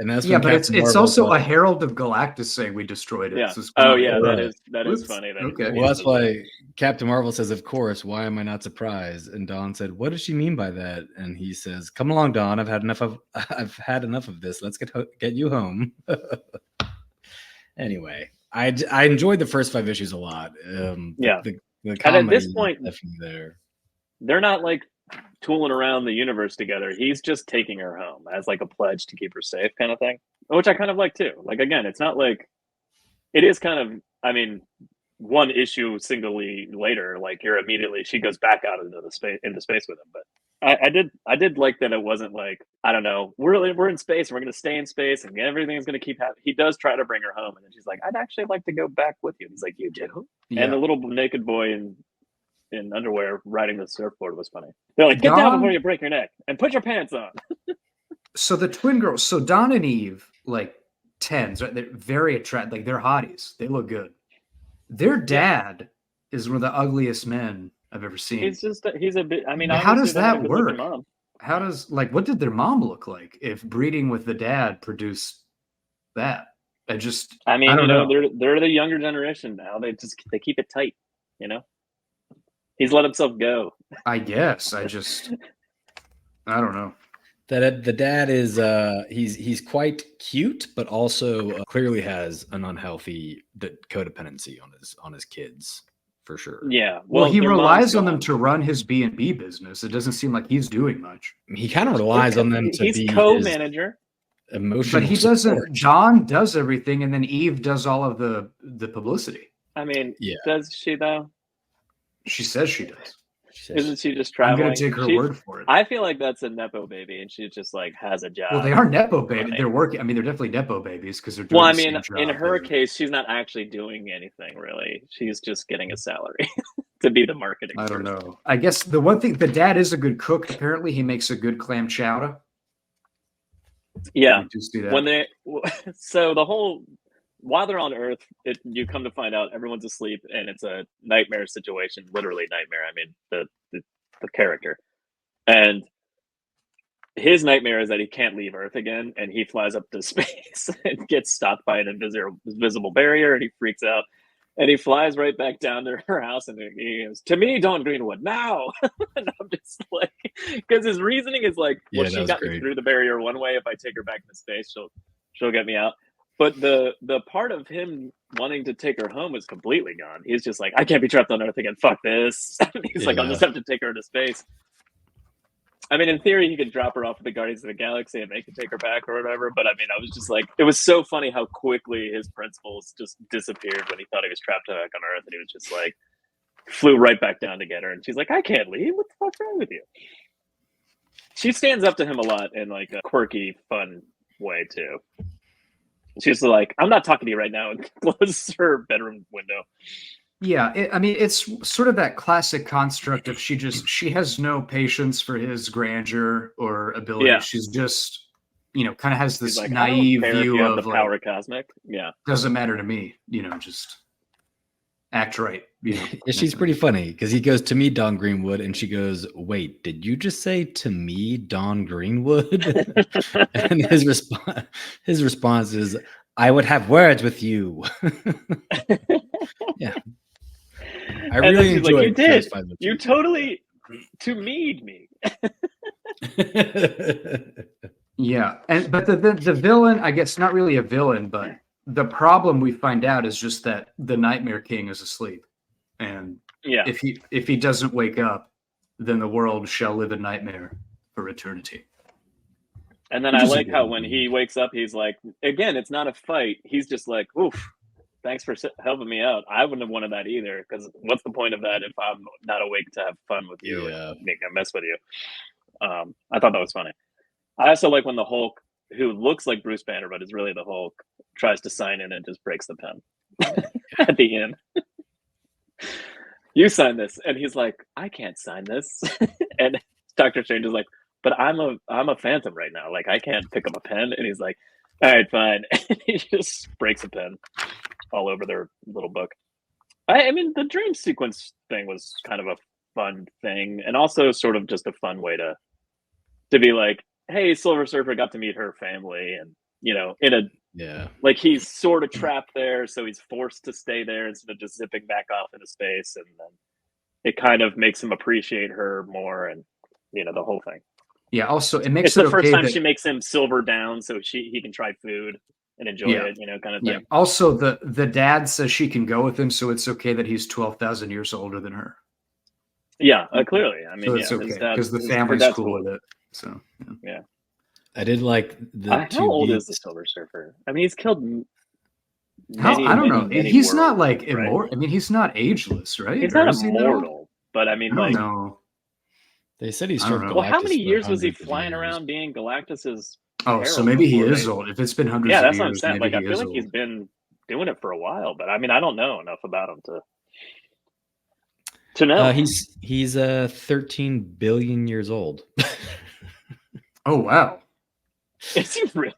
that's but it's also a herald of Galactus saying we destroyed it. Yeah. So that is funny. Okay. Well, that's why Captain Marvel says, "Of course. Why am I not surprised?" And Dawn said, "What does she mean by that?" And he says, "Come along, Dawn. I've had enough of this. Let's get you home." Anyway, I enjoyed the first 5 issues a lot. The and at this point, there, they're not like tooling around the universe together. He's just taking her home as like a pledge to keep her safe, kind of thing, which I kind of like too. Like again, it's not like it is kind of. I mean, one issue singly later, like she goes back out into space with him. But I did like that it wasn't like, I don't know, we're in space and we're going to stay in space and everything's going to keep happening. He does try to bring her home, and then she's like, "I'd actually like to go back with you." And he's like, "You do?" Yeah. And the little naked boy in underwear riding the surfboard was funny. They're like, "Get down before you break your neck and put your pants on." So the twin girls, so Dawn and Eve, like 10s, right? They're very attractive. Like they're hotties. They look good. Their dad is one of the ugliest men I've ever seen. He's a bit. I mean, how does that work? how does what did their mom look like if breeding with the dad produced that? I mean, don't know. they're the younger generation now. They keep it tight, He's let himself go. I guess. I don't know. That the dad is he's quite cute, but also clearly has an unhealthy codependency on his kids for sure. Yeah, well he relies on them to run his B&B business. It doesn't seem like he's doing much. He kind of relies on them to be co-manager. Emotional, but he doesn't. Dawn does everything, and then Eve does all of the publicity. I mean, does she though? She says she does. Isn't she just traveling? I'm going to take her word for it. I feel like that's a Nepo baby, and she just has a job. Well, they are Nepo babies. They're working. I mean, they're definitely Nepo babies because they're doing the same job. In her case, she's not actually doing anything, really. She's just getting a salary to be the marketing person. I don't know. I guess the one thing, the dad is a good cook. Apparently, he makes a good clam chowder. Yeah. So the whole... While they're on Earth, you come to find out everyone's asleep, and it's a nightmare situation. Literally nightmare. I mean, the character, and his nightmare is that he can't leave Earth again, and he flies up to space and gets stopped by an invisible barrier, and he freaks out, and he flies right back down to her house, and he goes, "To me, Dawn Greenwood, now!" And I'm just like, because his reasoning is like, "Well, she got me through the barrier one way. If I take her back into space, she'll get me out." But the part of him wanting to take her home is completely gone. He's just like, I can't be trapped on Earth again. Fuck this. He's like, I'll just have to take her to space. I mean, in theory, he could drop her off with the Guardians of the Galaxy and they could take her back or whatever. But I mean, I was just like, it was so funny how quickly his principles just disappeared when he thought he was trapped back on Earth. And he was just like, flew right back down to get her. And she's like, I can't leave. What the fuck's wrong with you? She stands up to him a lot in like a quirky, fun way, too. She's like, I'm not talking to you right now, and closes her bedroom window. Yeah, I mean, it's sort of that classic construct of she has no patience for his grandeur or ability. Yeah. She's just, kind of has this like, naive view of the power cosmic. Yeah, doesn't matter to me. Just act right. She's pretty funny because he goes, "To me, Dawn Greenwood," and she goes, "Wait, did you just say to me, Dawn Greenwood?" And his response is, "I would have words with you." Yeah, I really enjoyed. Like, you did. You totally to me. Yeah, but the villain, I guess, not really a villain, but the problem we find out is just that the Nightmare King is asleep. And if he doesn't wake up, then the world shall live in nightmare for eternity. And then I like how when he wakes up, he's like, again, it's not a fight. He's just like, oof, thanks for helping me out. I wouldn't have wanted that either, because what's the point of that if I'm not awake to have fun with you and make a mess with you? I thought that was funny. I also like when the Hulk, who looks like Bruce Banner but is really the Hulk, tries to sign in and just breaks the pen at the end. You sign this, and he's like, I can't sign this. And Dr. Strange is like, but I'm a phantom right now. Like, I can't pick up a pen. And he's like, all right, fine. And he just breaks a pen all over their little book. I mean, the dream sequence thing was kind of a fun thing, and also sort of just a fun way to be like, hey, Silver Surfer got to meet her family, and like he's sort of trapped there, so he's forced to stay there instead of just zipping back off into space, and then it kind of makes him appreciate her more, and the whole thing. Yeah. Also, it makes it's the first time she makes him silver down, so he can try food and enjoy it, kind of thing. Yeah. Also, the dad says she can go with him, so it's okay that he's 12,000 years older than her. Yeah, clearly. I mean, so it's okay because the family's cool with it. So yeah. I did like the. How old is the Silver Surfer? I mean, he's killed. I don't know. He's not like immortal. Right? I mean, he's not ageless, right? He's not immortal, but I mean, like, no. They said he's well, how many years was he flying around being Galactus's? Oh, so maybe he is old. If it's been hundreds of years, what I'm saying. Like, I feel like he's been doing it for a while, but I mean, I don't know enough about him to know. He's 13 billion years old. Oh wow. Is he really?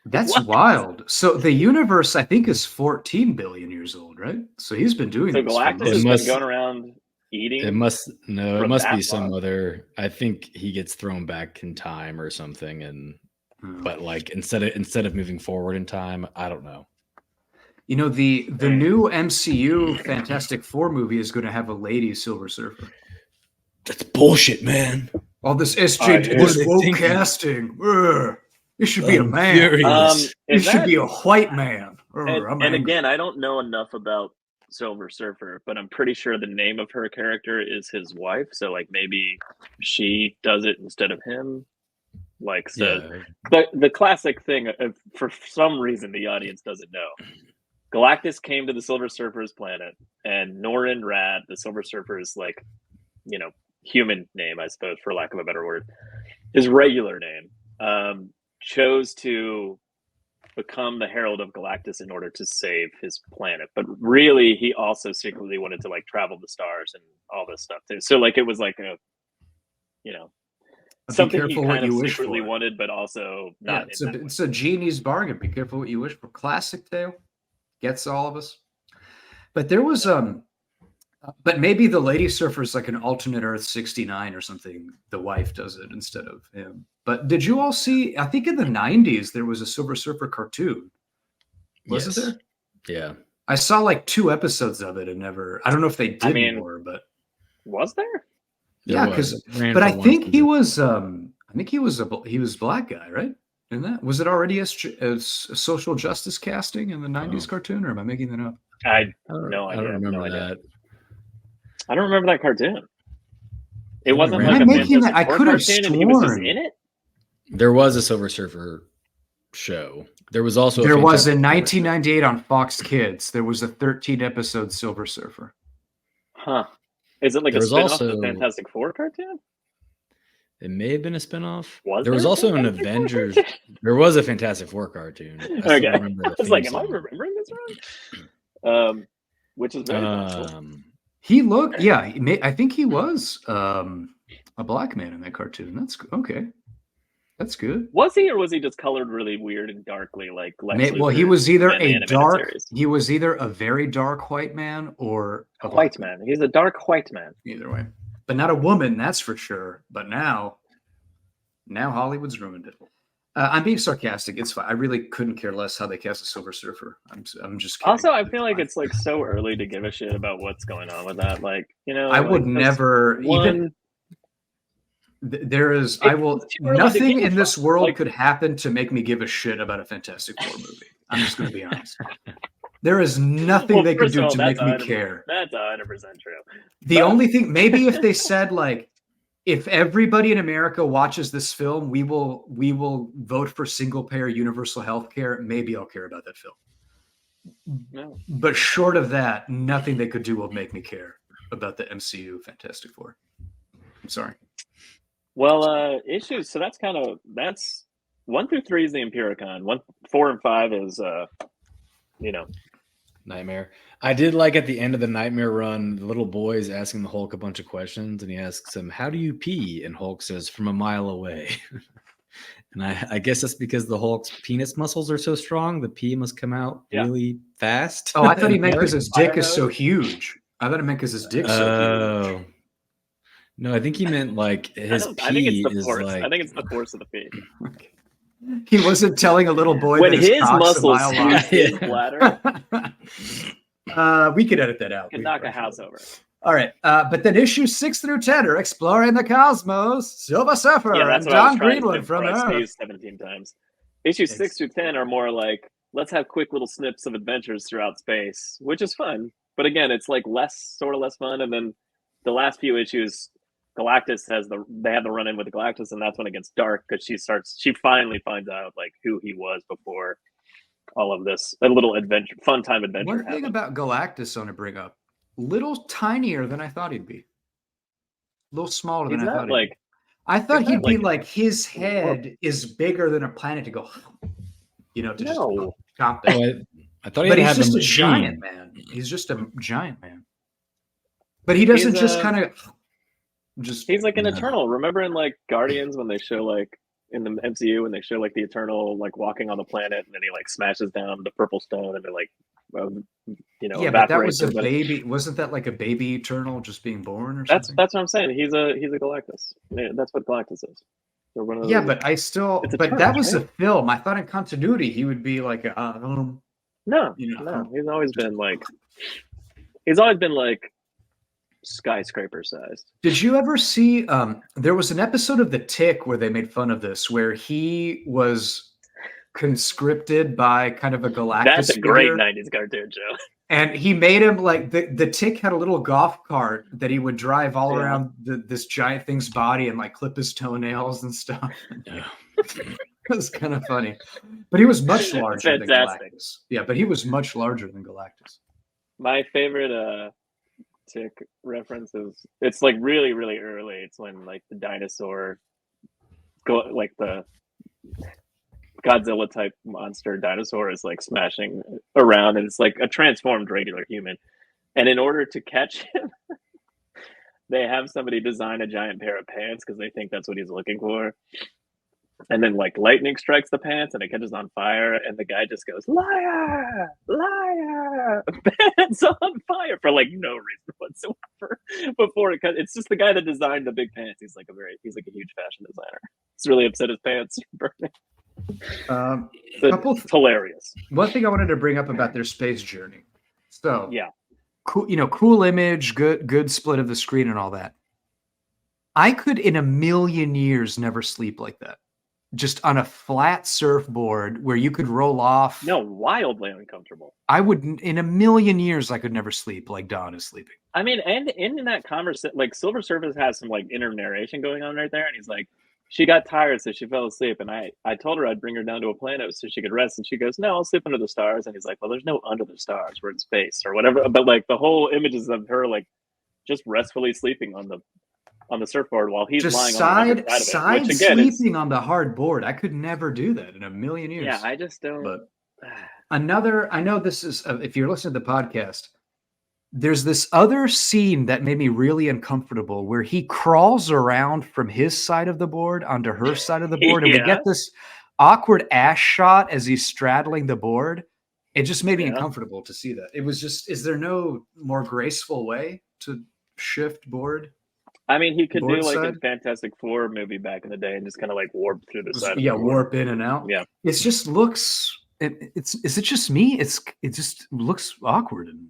That's wild. So the universe, I think, is 14 billion years old, right? So he's been doing this. So Galactus has been going around eating. It must from it must that be some long? other. I think he gets thrown back in time or something, and but like instead of moving forward in time, I don't know. You know, the new MCU Fantastic Four movie is going to have a lady Silver Surfer. That's bullshit, man. All this What this are they woke thinking? casting. Ugh. It should be a I'm man. furious. It should be a white man. Ugh, And, I'm and angry. again, I don't know enough about Silver Surfer, but I'm pretty sure the name of her character is his wife. So like maybe she does it instead of him. Like so, the classic thing. For some reason, the audience doesn't know. Galactus came to the Silver Surfer's planet, and Norrin Rad, the Silver Surfer's like, human name, I suppose, for lack of a better word, his regular name, chose to become the Herald of Galactus in order to save his planet. But really, he also secretly wanted to like travel the stars and all this stuff too. So like it was like a, something he kind of secretly wanted, but also not. Yeah, it's a genie's bargain. Be careful what you wish for. Classic tale. Gets all of us. But there was but maybe the Lady Surfer is like an alternate Earth 69 or something. The wife does it instead of him. But did you all see? I think in the 90s there was a Silver Surfer cartoon. Was it there? Yeah. I saw like 2 episodes of it and never. I don't know if they did more, but was there? Yeah, but I think he was. I think he was a black guy, right? In that, was it already as social justice casting in the 90s cartoon, or am I making that up? I don't remember that. I don't remember that cartoon. It wasn't like I'm making that. I could have sworn he was just in it. There was a Silver Surfer show. There was also in 1998 on Fox Kids. There was a 13-episode Silver Surfer. Huh? Is it like a spin-off of the Fantastic Four cartoon? It may have been a spinoff. Was there was also an Avengers. There was a Fantastic Four cartoon. Okay. I was like, am I remembering this wrong? Which is very possible. He looked, yeah. I think he was a black man in that cartoon. That's okay. That's good. Was he, or was he just colored really weird and darkly, like Lex Luthor? Well, he was either a dark. He was either a very dark white man or a white man. He's a dark white man. Either way. But not a woman, that's for sure. But now Hollywood's ruined it. I'm being sarcastic. It's fine. I really couldn't care less how they cast a Silver Surfer. I'm just kidding. Also, I feel like it's like so early to give a shit about what's going on with that. Like, I would never even. There is. I will. Nothing in this world could happen to make me give a shit about a Fantastic Four movie. I'm just going to be honest. There is nothing they could do to make me care. That's 100% true. The only thing, maybe if they said like, if everybody in America watches this film, we will vote for single-payer universal health care. Maybe I'll care about that film. No. But short of that, nothing they could do will make me care about the MCU Fantastic Four. I'm sorry. Well, issues. So that's 1 through 3 is the Empiricon. 4 and 5 is Nightmare. I did like at the end of the Nightmare run, the little boy is asking the Hulk a bunch of questions, and he asks him, "How do you pee?" And Hulk says, "From a mile away." And I guess that's because the Hulk's penis muscles are so strong, the pee must come out really fast. Oh, I thought he meant because his dick is so huge. I thought it meant because his dick's so huge. No, I think he meant like his pee is like. I think it's the force of the pee. Okay. He wasn't telling a little boy when that his muscles his bladder. We could edit that out. We could knock a house over. All right, but then issues 6 through 10 are exploring the cosmos. Silver Surfer and Dawn Greenwood from Earth. 17 times. Issues 6 through 10 are more like, let's have quick little snips of adventures throughout space, which is fun. But again, it's like less fun. And then the last few issues, Galactus they have the run in with Galactus, and that's when it gets dark because she finally finds out like who he was before all of this. A little fun time adventure. One thing about Galactus I want to bring up: little tinier than I thought he'd be. A little smaller than I thought. I thought he'd be like his head is bigger than a planet to go. To chomp it. I thought but he's just a giant man. He's just a giant man. But he doesn't just kind of. He's like an Eternal. Remember in like Guardians when they show like in the MCU when they show like the Eternal like walking on the planet and then he like smashes down the purple stone and they're like Yeah, but that was a baby. Wasn't that like a baby Eternal just being born or something? That's what I'm saying. He's a Galactus. That's what Galactus is. Yeah, but that was a film. I thought in continuity he would be like no. He's always been like skyscraper sized. Did you ever see? There was an episode of The Tick where they made fun of this, where he was conscripted by kind of a Galactus. That's a great 90s cartoon, Joe. And he made him like the Tick had a little golf cart that he would drive all around this giant thing's body and like clip his toenails and stuff. It was kind of funny, but he was much larger than Galactus. Yeah, but he was much larger than Galactus. My favorite Tick reference is it's like really, really early. It's when like the dinosaur like the Godzilla type monster dinosaur is like smashing around, and it's like a transformed regular human. And in order to catch him, they have somebody design a giant pair of pants because they think that's what he's looking for. And then like lightning strikes the pants and it catches on fire, and the guy just goes, "Liar, liar, pants on fire," for like no reason whatsoever. Before it cuts, it's just the guy that designed the big pants. He's like a huge fashion designer. He's really upset his pants are burning. It's hilarious. One thing I wanted to bring up about their space journey. So yeah, cool, cool image, good split of the screen and all that. I could in a million years never sleep like that. Just on a flat surfboard where you could roll off. No, wildly uncomfortable. I would, in a million years, I could never sleep like Dawn is sleeping. I mean, and in that conversation, like Silver Surfer has some like inner narration going on right there, and he's like, she got tired, so she fell asleep, and I told her I'd bring her down to a planet so she could rest, and she goes, "No, I'll sleep under the stars." And he's like, "Well, there's no under the stars, we're in space," or whatever. But like the whole images of her like just restfully sleeping on the surfboard while he's just lying on the side of it, which again, sleeping on the hard board. I could never do that in a million years. Yeah, I just don't. But I know this is, if you're listening to the podcast, there's this other scene that made me really uncomfortable where he crawls around from his side of the board onto her side of the board, and we get this awkward ass shot as he's straddling the board. It just made me uncomfortable to see that. It was just, is there no more graceful way to shift board? I mean, he could do like a Fantastic Four movie back in the day and just kind of like warp through the side. Yeah, warp in and out. Yeah, it just looks. Is it just me? It just looks awkward and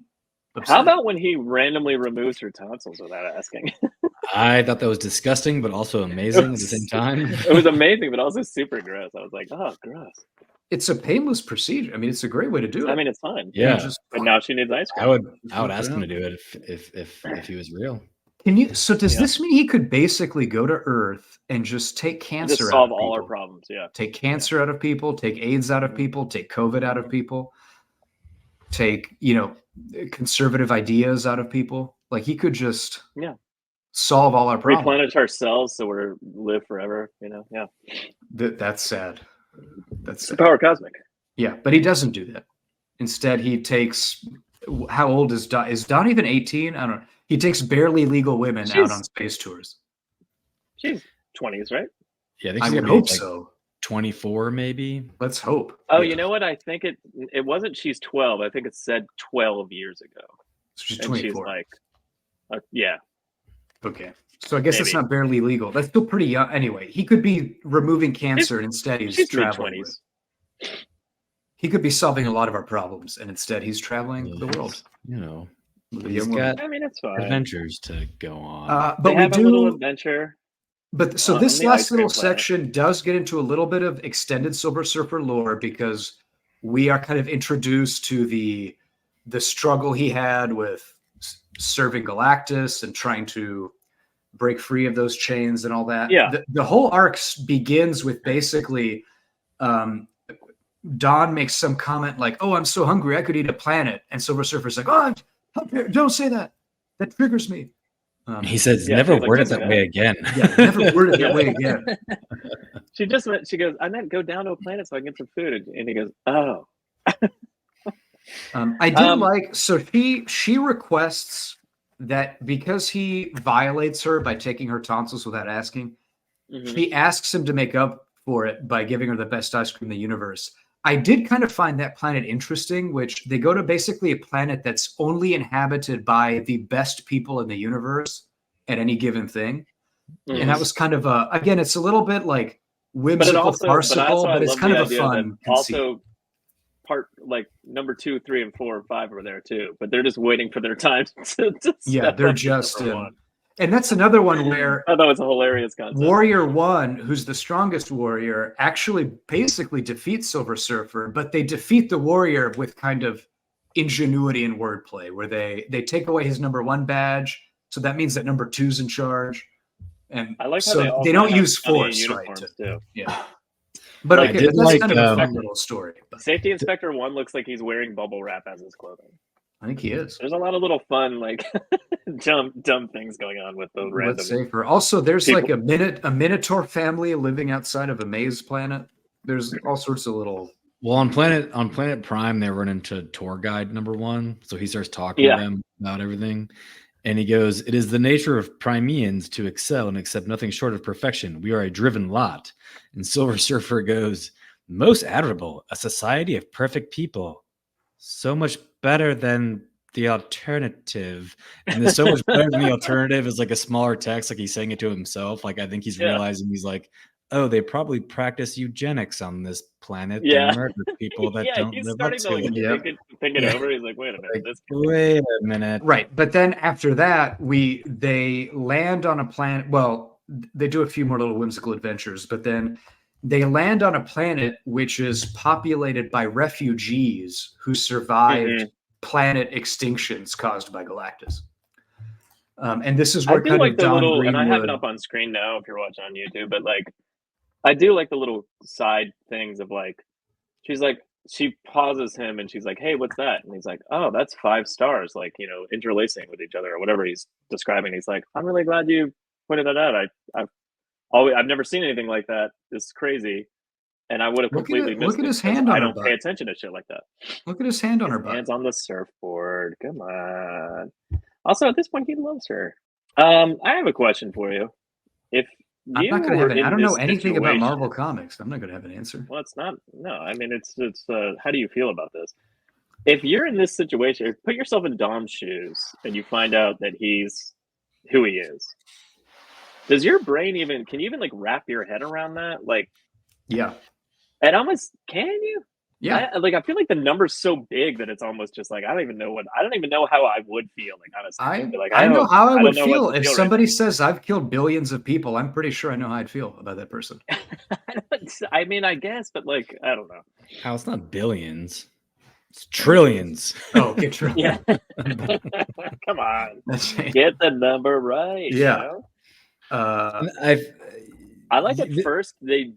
upsetting. How about when he randomly removes her tonsils without asking? I thought that was disgusting, but also amazing at the same time. It was amazing, but also super gross. I was like, oh, gross. It's a painless procedure. I mean, it's a great way to do it. I mean, it's fine. Yeah, but now she needs ice cream. I would ask him to do it if he was real. Can you? So does this mean he could basically go to Earth and just take cancer just out solve of all people? Our problems? Yeah. Take cancer out of people. Take AIDS out of people. Take COVID out of people. Take conservative ideas out of people. Like he could just solve all our problems. Replenish ourselves so we live forever. Yeah. That's sad. That's sad. Power cosmic. Yeah, but he doesn't do that. Instead, he takes. How old is Dawn? Is Dawn even 18? I don't know. He takes barely legal women out on space tours. She's 20s, right? Yeah, I would hope so. 24, maybe. Let's hope. Oh, you know what? I think it wasn't. She's 12. I think it said 12 years ago. So she's 24. She's like, yeah. Okay. So I guess it's not barely legal. That's still pretty young. Anyway, he could be removing cancer and instead he's traveling. He could be solving a lot of our problems, and instead he's traveling the world. He's got it's fine. Adventures to go on. But we do a little adventure. But so this last little section does get into a little bit of extended Silver Surfer lore because we are kind of introduced to the struggle he had with serving Galactus and trying to break free of those chains and all that. Yeah. The whole arc begins with basically Dawn makes some comment like, "Oh, I'm so hungry, I could eat a planet." And Silver Surfer's like, "Oh, don't say that. That triggers me." He says, "Never word it that way again." Yeah, never word it that way again. She goes, "I meant go down to a planet so I can get some food." And he goes, "Oh." I did like, so she requests that because he violates her by taking her tonsils without asking, she asks him to make up for it by giving her the best ice cream in the universe. I did kind of find that planet interesting, which they go to basically a planet that's only inhabited by the best people in the universe at any given thing. Mhm. And that was kind of again, it's a little bit like But it whimsical, also, farcical, I but it's love kind the of a idea fun that conceit. also part like number 2, 3, and 4, and 5 were there too, but they're just waiting for their time to Yeah, step they're up to just number 1. and that's another one where I thought it was a hilarious concept. Warrior 1, who's the strongest warrior, actually basically defeats Silver Surfer, but they defeat the warrior with kind of ingenuity and wordplay, where they take away his number 1 badge, so that means that number 2's in charge, and I like how so all they don't kinda have use funny force, right? uniforms too. Yeah, but Like, okay, I did but that's like, kind of a fun little story. But Safety Inspector 1 looks like he's wearing bubble wrap as his clothing. I think he is. There's a lot of little fun, like dumb things going on with those random. Let's say for also, there's people. like a Minotaur family living outside of a maze planet. There's all sorts of little. Well, on Planet Prime, they run into tour guide number 1, so he starts talking Yeah. to them about everything, and he goes, "It is the nature of Primeans to excel and accept nothing short of perfection. We are a driven lot." And Silver Surfer goes, "Most admirable, a society of perfect people, so much better than the alternative." And there's so much better than the alternative is like a smaller text, like he's saying it to himself. Like I think he's Yeah. realizing he's like, oh, they probably practice eugenics on this planet. Yeah. They murder people that Yeah, don't he's live up starting to to like it. think it Yeah. over. He's like, wait a minute, Like, this wait a minute. Right, but then after that, they land on a planet. Well, they do a few more little whimsical adventures, but then they land on a planet which is populated by refugees who survived planet extinctions caused by Galactus. And this is I where do kind like of the Dawn little, Greenwood. and I have it up on screen now if you're watching on YouTube, but like, I do like the little side things of like, she's like, she pauses him and she's like, hey, what's that? And he's like, oh, that's 5 stars, like, you know, interlacing with each other or whatever he's describing. He's like, I'm really glad you pointed that out. I've never seen anything like that. This is crazy. And I would have completely missed look at it his 'cause hand on I her don't pay butt. attention to shit like that. Look at his hand on her butt. Hands on the surfboard. Come on. Also, at this point, he loves her. I have a question for you. If I'm you not going to were have in I don't know this anything about situation- Marvel Comics. I'm not going to have an answer. Well, it's not. No, I mean, it's. How do you feel about this? If you're in this situation, put yourself in Dom's shoes, and you find out that he's who he is. Does your brain even? Can you even like wrap your head around that? Like, Yeah. it almost can you? Yeah. I feel like the number's so big that it's almost just like I don't even know how I would feel. Like honestly, I'd be like, I know how I would don't know what feel to if feel right somebody now. says I've killed billions of people. I'm pretty sure I know how I'd feel about that person. I mean, I guess, but like, I don't know. How it's not billions, it's trillions. Oh, okay, true. Yeah. Come on, That's right. get the number right. Yeah. You know? I like at first they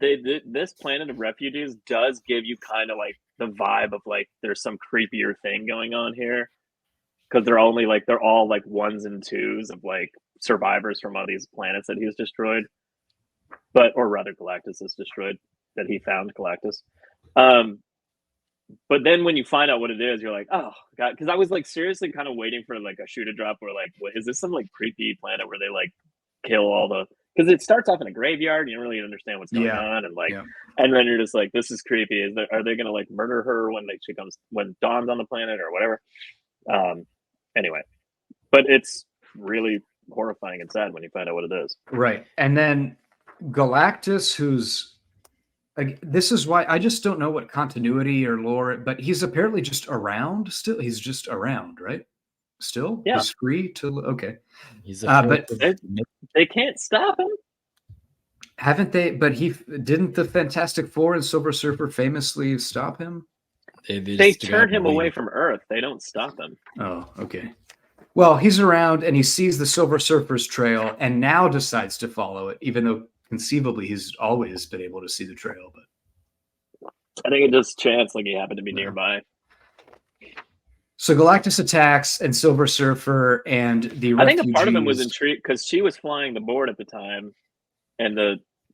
this planet of refugees does give you kind of like the vibe of like there's some creepier thing going on here because they're all like 1s and 2s of like survivors from all these planets that he's destroyed, or rather Galactus is destroyed, that he found Galactus. But then when you find out what it is, you're like, oh god, because I was like seriously kind of waiting for like a shoe to drop where like, what is this, some like creepy planet where they like kill all the, because it starts off in a graveyard and you don't really understand what's going on, and like and then you're just like, this is creepy. Are they gonna like murder her when when Dawn's on the planet or whatever? Anyway, but it's really horrifying and sad when you find out what it is. Right. And then Galactus, who's this is why I just don't know what continuity or lore, but he's apparently just around still. He's just around, right? Still? Yeah. He's free to okay. He's but they can't stop him. Haven't they? But didn't the Fantastic Four and Silver Surfer famously stop him? They turn him away from Earth. They don't stop him. Oh, okay. Well, he's around and he sees the Silver Surfer's trail and now decides to follow it, even though conceivably he's always been able to see the trail. But I think it just chance, like he happened to be nearby. So Galactus attacks and Silver Surfer and the I think a part of him was intrigued because she was flying the board at the time, and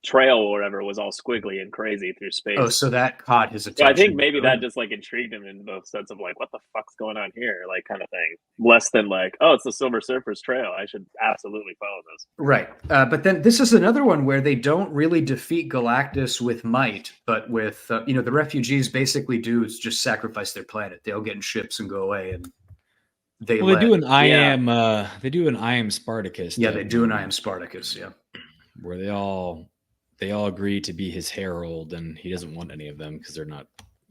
trail or whatever was all squiggly and crazy through space. Oh, so that caught his So attention. I think maybe that just like intrigued him in the sense of like, what the fuck's going on here, like kind of thing. Less than like, oh, it's the Silver Surfer's trail. I should absolutely follow this. Right. But then this is another one where they don't really defeat Galactus with might, but with, the refugees basically do is just sacrifice their planet. They'll get in ships and go away. And they do an I am Spartacus. Yeah, they do an I am Spartacus. Yeah. Where they all agree to be his herald, and he doesn't want any of them because they're not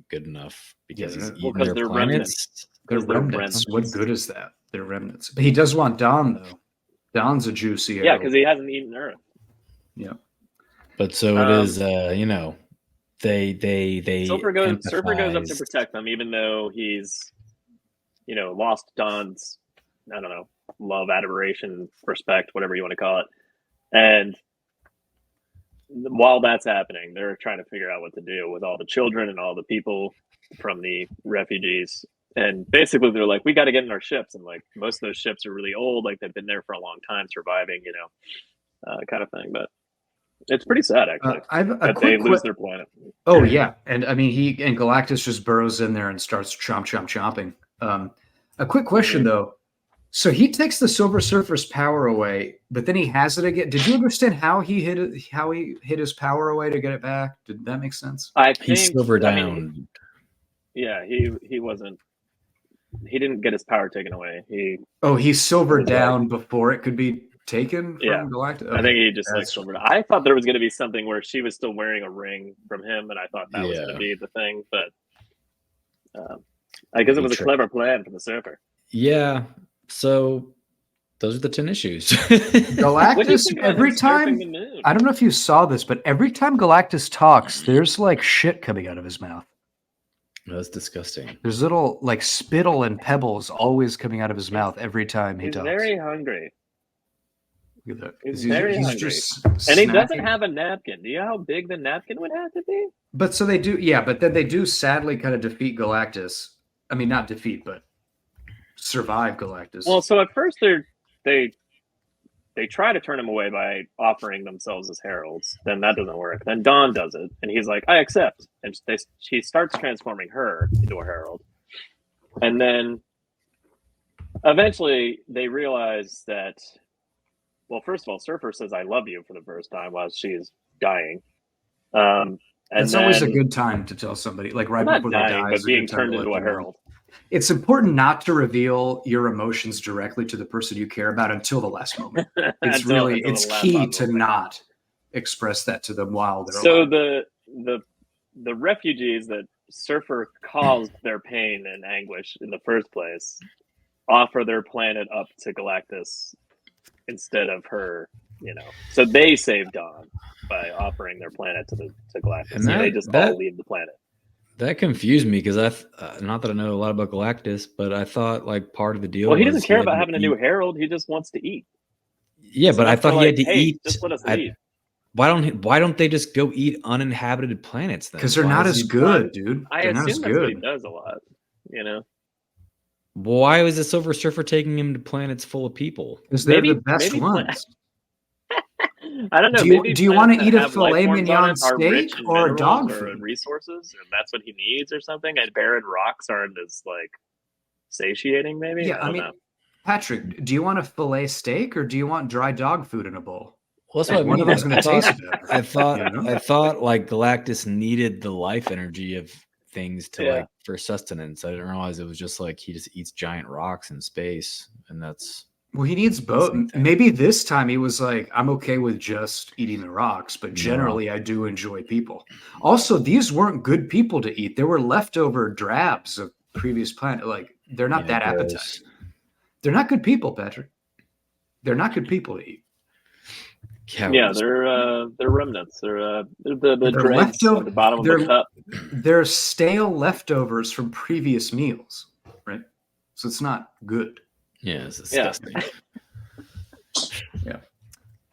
good enough because he's eating their they're planets. They're remnants. What good is that? They're remnants. But he does want Dawn, though. Dawn's a juicy herald. Yeah, because he hasn't eaten Earth. Yeah. But so it is, they Surfer goes up to protect them, even though he's, lost Dawn's, I don't know, love, adoration, respect, whatever you want to call it. And while that's happening, they're trying to figure out what to do with all the children and all the people from the refugees. And basically they're like, we got to get in our ships. And like most of those ships are really old. Like they've been there for a long time surviving, kind of thing. But it's pretty sad actually that they lose their planet. Oh yeah. And I mean, Galactus just burrows in there and starts chomping. A quick question though. So he takes the Silver Surfer's power away, but then he has it again. Did you understand how he hid his power away to get it back? Did that make sense? I think he's silver down. He wasn't. He didn't get his power taken away. He's silvered down before it could be taken from Galactus. Okay. I think he just silvered. I thought there was going to be something where she was still wearing a ring from him, and I thought that was going to be the thing. But I guess it was a clever plan from the Surfer. Yeah. So those are the 10 issues. Galactus, every time, I don't know if you saw this, but every time Galactus talks, there's like shit coming out of his mouth. That's disgusting. There's little like spittle and pebbles always coming out of his mouth every time he talks. He's very hungry. Look at that. He's very hungry. And he doesn't have a napkin. Do you know how big the napkin would have to be? But so they do, but then they do sadly kind of defeat Galactus. I mean, not defeat, but survive Galactus. Well, so at first they try to turn him away by offering themselves as heralds. Then that doesn't work. Then Dawn does it, and he's like, "I accept." And she starts transforming her into a herald. And then eventually they realize that. Well, first of all, Surfer says, "I love you" for the first time while she's dying. And it's always a good time to tell somebody, like right before they die, but being turned into a herald. It's important not to reveal your emotions directly to the person you care about until the last moment. It's it's key to not express that to them while they're alive. So the refugees that Surfer caused their pain and anguish in the first place offer their planet up to Galactus instead of her, So they save Dawn by offering their planet to Galactus. And they just all leave the planet. That confused me because not that I know a lot about Galactus, but I thought like part of the deal. Well, he doesn't care about having a new herald. He just wants to eat. Yeah, but I thought he had to eat. Just let us eat. Why don't they just go eat uninhabited planets then? Because they're not as good, dude. I assume that's what he does a lot. Why was the Silver Surfer taking him to planets full of people? Because they're the best ones. I don't know. Do you want to eat a filet mignon steak or a dog food? Resources, and that's what he needs, or something. And barren rocks aren't as like satiating, maybe. Yeah, I mean, Patrick, do you want a filet steak or do you want dry dog food in a bowl? Well, that's what one of them's going to taste better. I thought like Galactus needed the life energy of things to for sustenance. I didn't realize it was just like he just eats giant rocks in space, and that's. Well, he needs both. Maybe this time he was like, I'm okay with just eating the rocks, but generally I do enjoy people. Also, these weren't good people to eat. There were leftover drabs of previous planet. Like, they're not that appetizing. They're not good people, Patrick. They're not good people to eat. Yeah, they're remnants. They're the dregs at the bottom of the cup. They're stale leftovers from previous meals, right? So it's not good. Yeah, it's disgusting.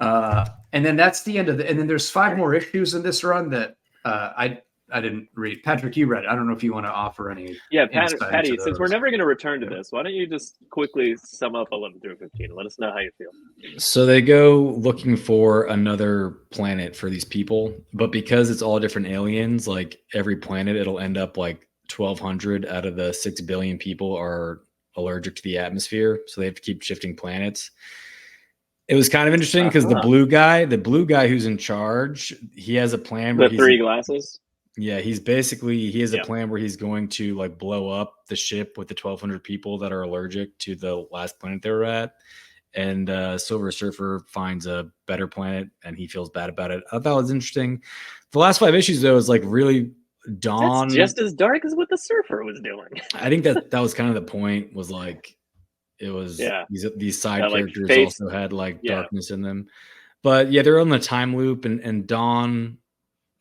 And then that's the end of and then there's 5 more issues in this run that I I didn't read. Patrick, you read it. I don't know if you want to offer any. Yeah, insight Patty, into since we're those. never going to return to this, why don't you just quickly sum up 11 through 15 and let us know how you feel? So they go looking for another planet for these people, but because it's all different aliens, like every planet, it'll end up like 1,200 out of the 6 billion people are allergic to the atmosphere, so they have to keep shifting planets. It was kind of interesting because the blue guy who's in charge, he has a plan where The three glasses. Yeah, he has a plan where he's going to like blow up the ship with the 1,200 people that are allergic to the last planet they were at. And Silver Surfer finds a better planet and he feels bad about it. I thought it was interesting. The last 5 issues though is like really Dawn. That's just as dark as what the Surfer was doing. I think that was kind of the point, was like it was these side that, characters like, also had like darkness in them. But yeah, they're on the time loop, and Dawn,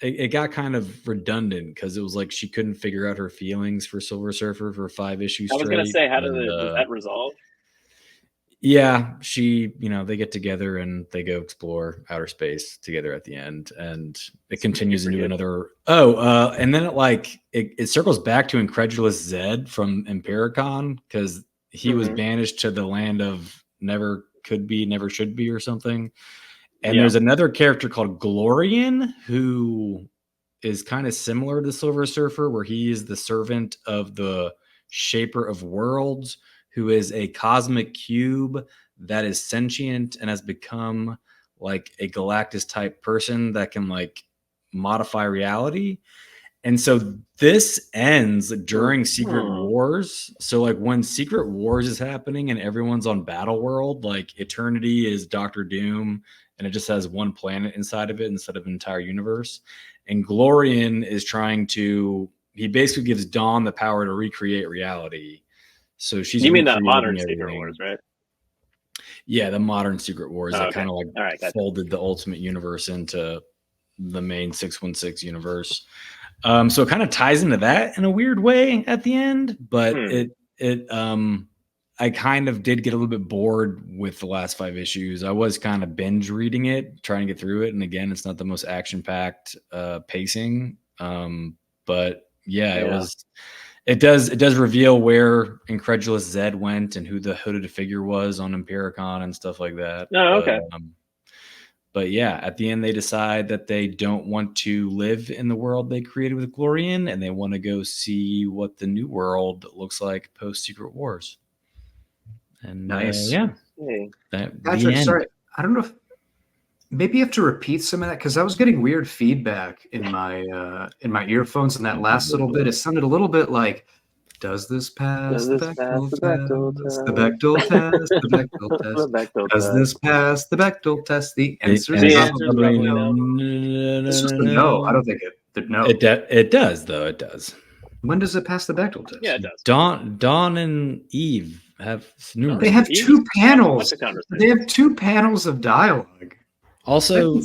it got kind of redundant because it was like she couldn't figure out her feelings for Silver Surfer for 5 issues. I was going to say, how does that resolve? Yeah, they get together and they go explore outer space together at the end, and it continues into another. And then it circles back to Incredulous Zed from Impericon, because he was banished to the land of never could be, never should be, or something. And there's another character called Glorian who is kind of similar to Silver Surfer, where he is the servant of the Shaper of Worlds, who is a cosmic cube that is sentient and has become like a Galactus type person that can like modify reality. And so this ends during Secret Wars. So like when Secret Wars is happening and everyone's on Battle World, like Eternity is Doctor Doom, and it just has one planet inside of it instead of an entire universe. And Glorian is he basically gives Dawn the power to recreate reality. So she's. You mean the modern Secret Wars, right? Yeah, the modern Secret Wars that kind of like folded the Ultimate Universe into the main 616 universe. So it kind of ties into that in a weird way at the end, but I kind of did get a little bit bored with the last 5 issues. I was kind of binge reading it, trying to get through it, and again, it's not the most action-packed pacing. But it does reveal where Incredulous Zed went and who the hooded figure was on Impericon and stuff like that. Oh, okay. But yeah, at the end, they decide that they don't want to live in the world they created with Glorian, and they want to go see what the new world looks like post Secret Wars. And nice. Patrick, sorry, I don't know if maybe you have to repeat some of that, because I was getting weird feedback in my earphones in that last little bit. It sounded a little bit like, does this pass the Bechdel test? The Bechdel test. The Bechdel test. Does this pass the Bechdel test? The answer is probably no. This was the no. I don't think it. No. It does, though. It does. When does it pass the Bechdel test? Yeah, it does. Dawn and Eve have numerous. They have 2 panels. They have 2 panels of dialogue. Also,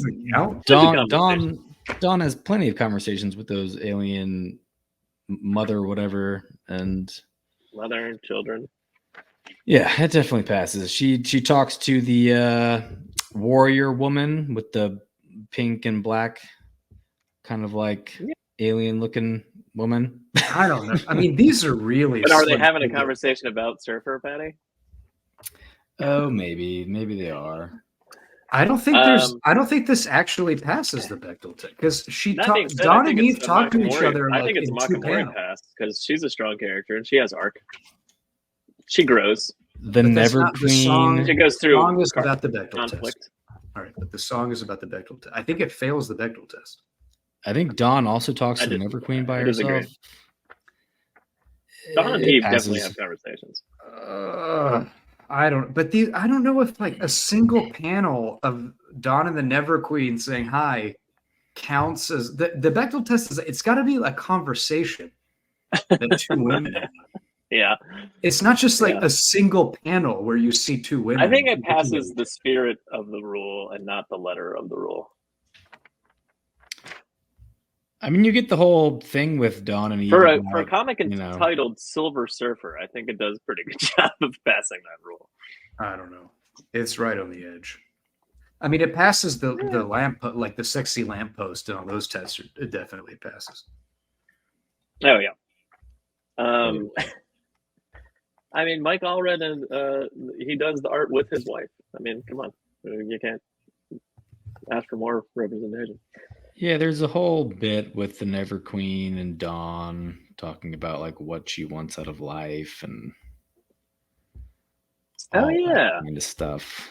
Dawn has plenty of conversations with those alien mother, whatever, and mother and children. Yeah, it definitely passes. She talks to the warrior woman with the pink and black, kind of like alien looking woman. I don't know. I mean, these are really. But are they having a conversation about Surfer, Patty? Oh, maybe they are. I don't think I don't think this actually passes the Bechdel test, because Dawn and Eve talk to each other. I think it's Makamori pass, because she's a strong character and she has arc. She grows. The Never Queen. She goes through. The song is about the Bechdel conflict. test. All right, but the song is about the Bechdel test. I think it fails the Bechdel test. I think Dawn also talks to the Never Queen by herself. Dawn and Eve definitely have conversations. I don't know if like a single panel of Dawn and the Never Queen saying hi counts as the Bechdel test. It's got to be a conversation that 2 women have. Yeah, it's not just like a single panel where you see 2 women. I think it passes the spirit of the rule and not the letter of the rule. I mean, you get the whole thing with Dawn and Eve. For a comic entitled Silver Surfer, I think it does a pretty good job of passing that rule. I don't know. It's right on the edge. I mean, it passes the lamp, like the sexy lamppost and all those tests. It definitely passes. Oh yeah. I mean, Mike Allred, and he does the art with his wife. I mean, come on, you can't ask for more representation. Yeah, there's a whole bit with the Never Queen and Dawn talking about like what she wants out of life and all that kind of stuff.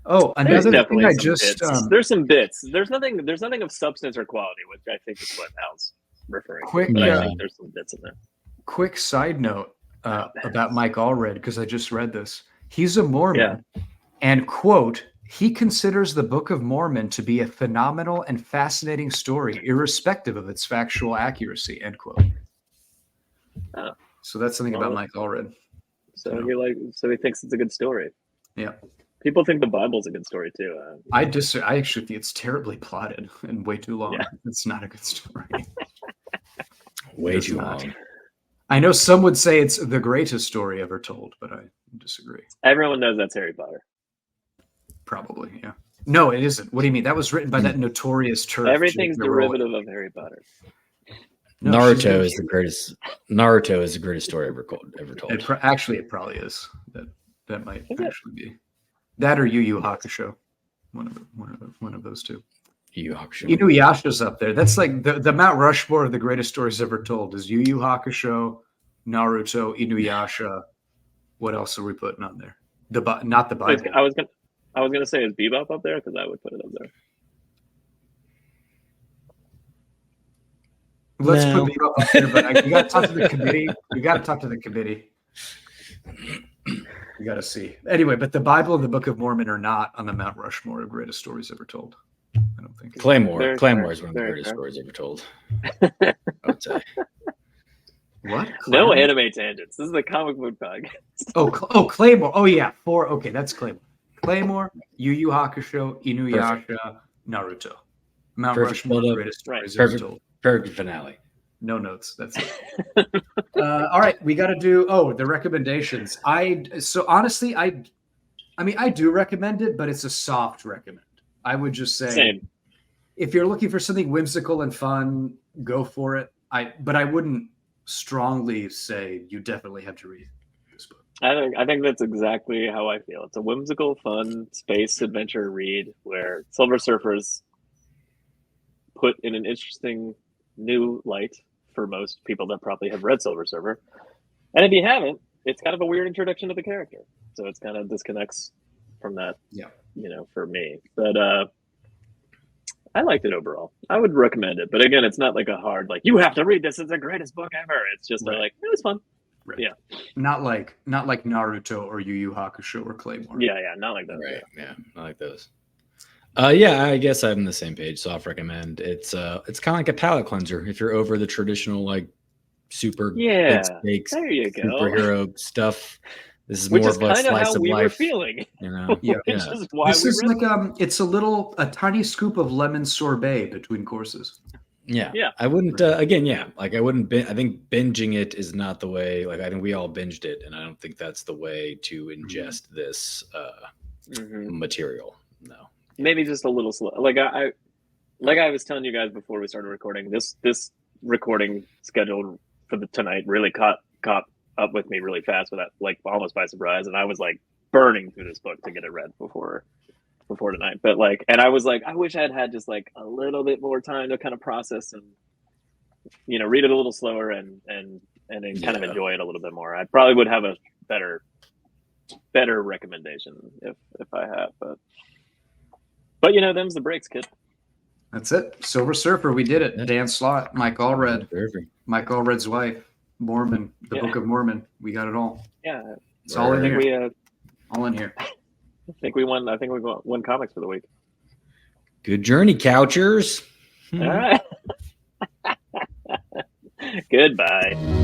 Oh, There's another definitely thing I some just bits. There's some bits. There's nothing of substance or quality, which I think is what Al's referring Quick, to. But I think there's some bits in there. Quick side note about Mike Allred, because I just read this. He's a Mormon, and quote, he considers the Book of Mormon to be a phenomenal and fascinating story, irrespective of its factual accuracy, end quote. Oh. So that's something about Mike Allred. So he thinks it's a good story. Yeah. People think the Bible's a good story too. I actually think it's terribly plotted and way too long. Yeah. It's not a good story. Way too long. I know some would say it's the greatest story ever told, but I disagree. Everyone knows that's Harry Potter. Probably, yeah. No, it isn't. What do you mean? That was written by that notorious turf. Everything's derivative of Harry Potter. No, Naruto is the greatest. Naruto is the greatest story ever told. Actually, it probably is. That might actually be that, or Yu Yu Hakusho. One of those two. Yu Yu Hakusho. Inuyasha's up there. That's like the Mount Rushmore of the greatest stories ever told. Is Yu Yu Hakusho, Naruto, Inuyasha. What else are we putting on there? Not the Bible. I was gonna say, is Bebop up there? Because I would put it up there. Let's put Bebop up there, but you got to talk to the committee. You got to talk to the committee. You got to see. Anyway, but the Bible and the Book of Mormon are not on the Mount Rushmore of greatest stories ever told. I don't think. Claymore is one of the greatest stories ever told. I would say. What? No anime tangents. This is a comic book podcast. Oh, Claymore. Oh yeah, okay, that's Claymore. Claymore, Yu Yu Hakusho, Inuyasha, Naruto. Mount Rushmore, greatest stories ever told. Perfect finale. No notes. That's it. All right, we got to do. The recommendations. Honestly, I do recommend it, but it's a soft recommend. I would just say, if you're looking for something whimsical and fun, go for it. But I wouldn't strongly say you definitely have to read this book. I think that's exactly how I feel. It's a whimsical, fun space adventure read where Silver Surfers put in an interesting new light for most people that probably have read Silver Surfer. And if you haven't, it's kind of a weird introduction to the character. So it's kind of disconnects from that, for me. But I liked it overall. I would recommend it. But again, it's not like a hard, you have to read this. It's the greatest book ever. It's just it was fun. Right. Yeah. Not like Naruto or Yu Yu Hakusho or Claymore. Yeah, not like that. Right. Yeah, not like those. I guess I'm on the same page. Soft recommend. It's kind of like a palate cleanser if you're over the traditional super big stakes there you go. superhero stuff. This is Which more is of a kind of slice how of we life. were feeling. Yeah. Which is why this is like it's a tiny scoop of lemon sorbet between courses. Yeah. I wouldn't. I wouldn't. I think binging it is not the way. I think we all binged it, and I don't think that's the way to ingest this material. No. Maybe just a little slow. Like I was telling you guys before we started recording, this recording scheduled for tonight really caught up with me really fast with that, almost by surprise. And I was burning through this book to get it read before tonight. But and I was I wish I had just a little bit more time to kind of process and read it a little slower and then kind of enjoy it a little bit more. I probably would have a better recommendation if I had, but them's the breaks, kid. That's it. Silver Surfer, we did it. Dan Slott, Mike Allred, Mike Allred's wife, Mormon, the Book of Mormon. We got it all. Yeah, it's all in here. All in here. I think we won comics for the week. Good journey, Couchers. All right. Goodbye.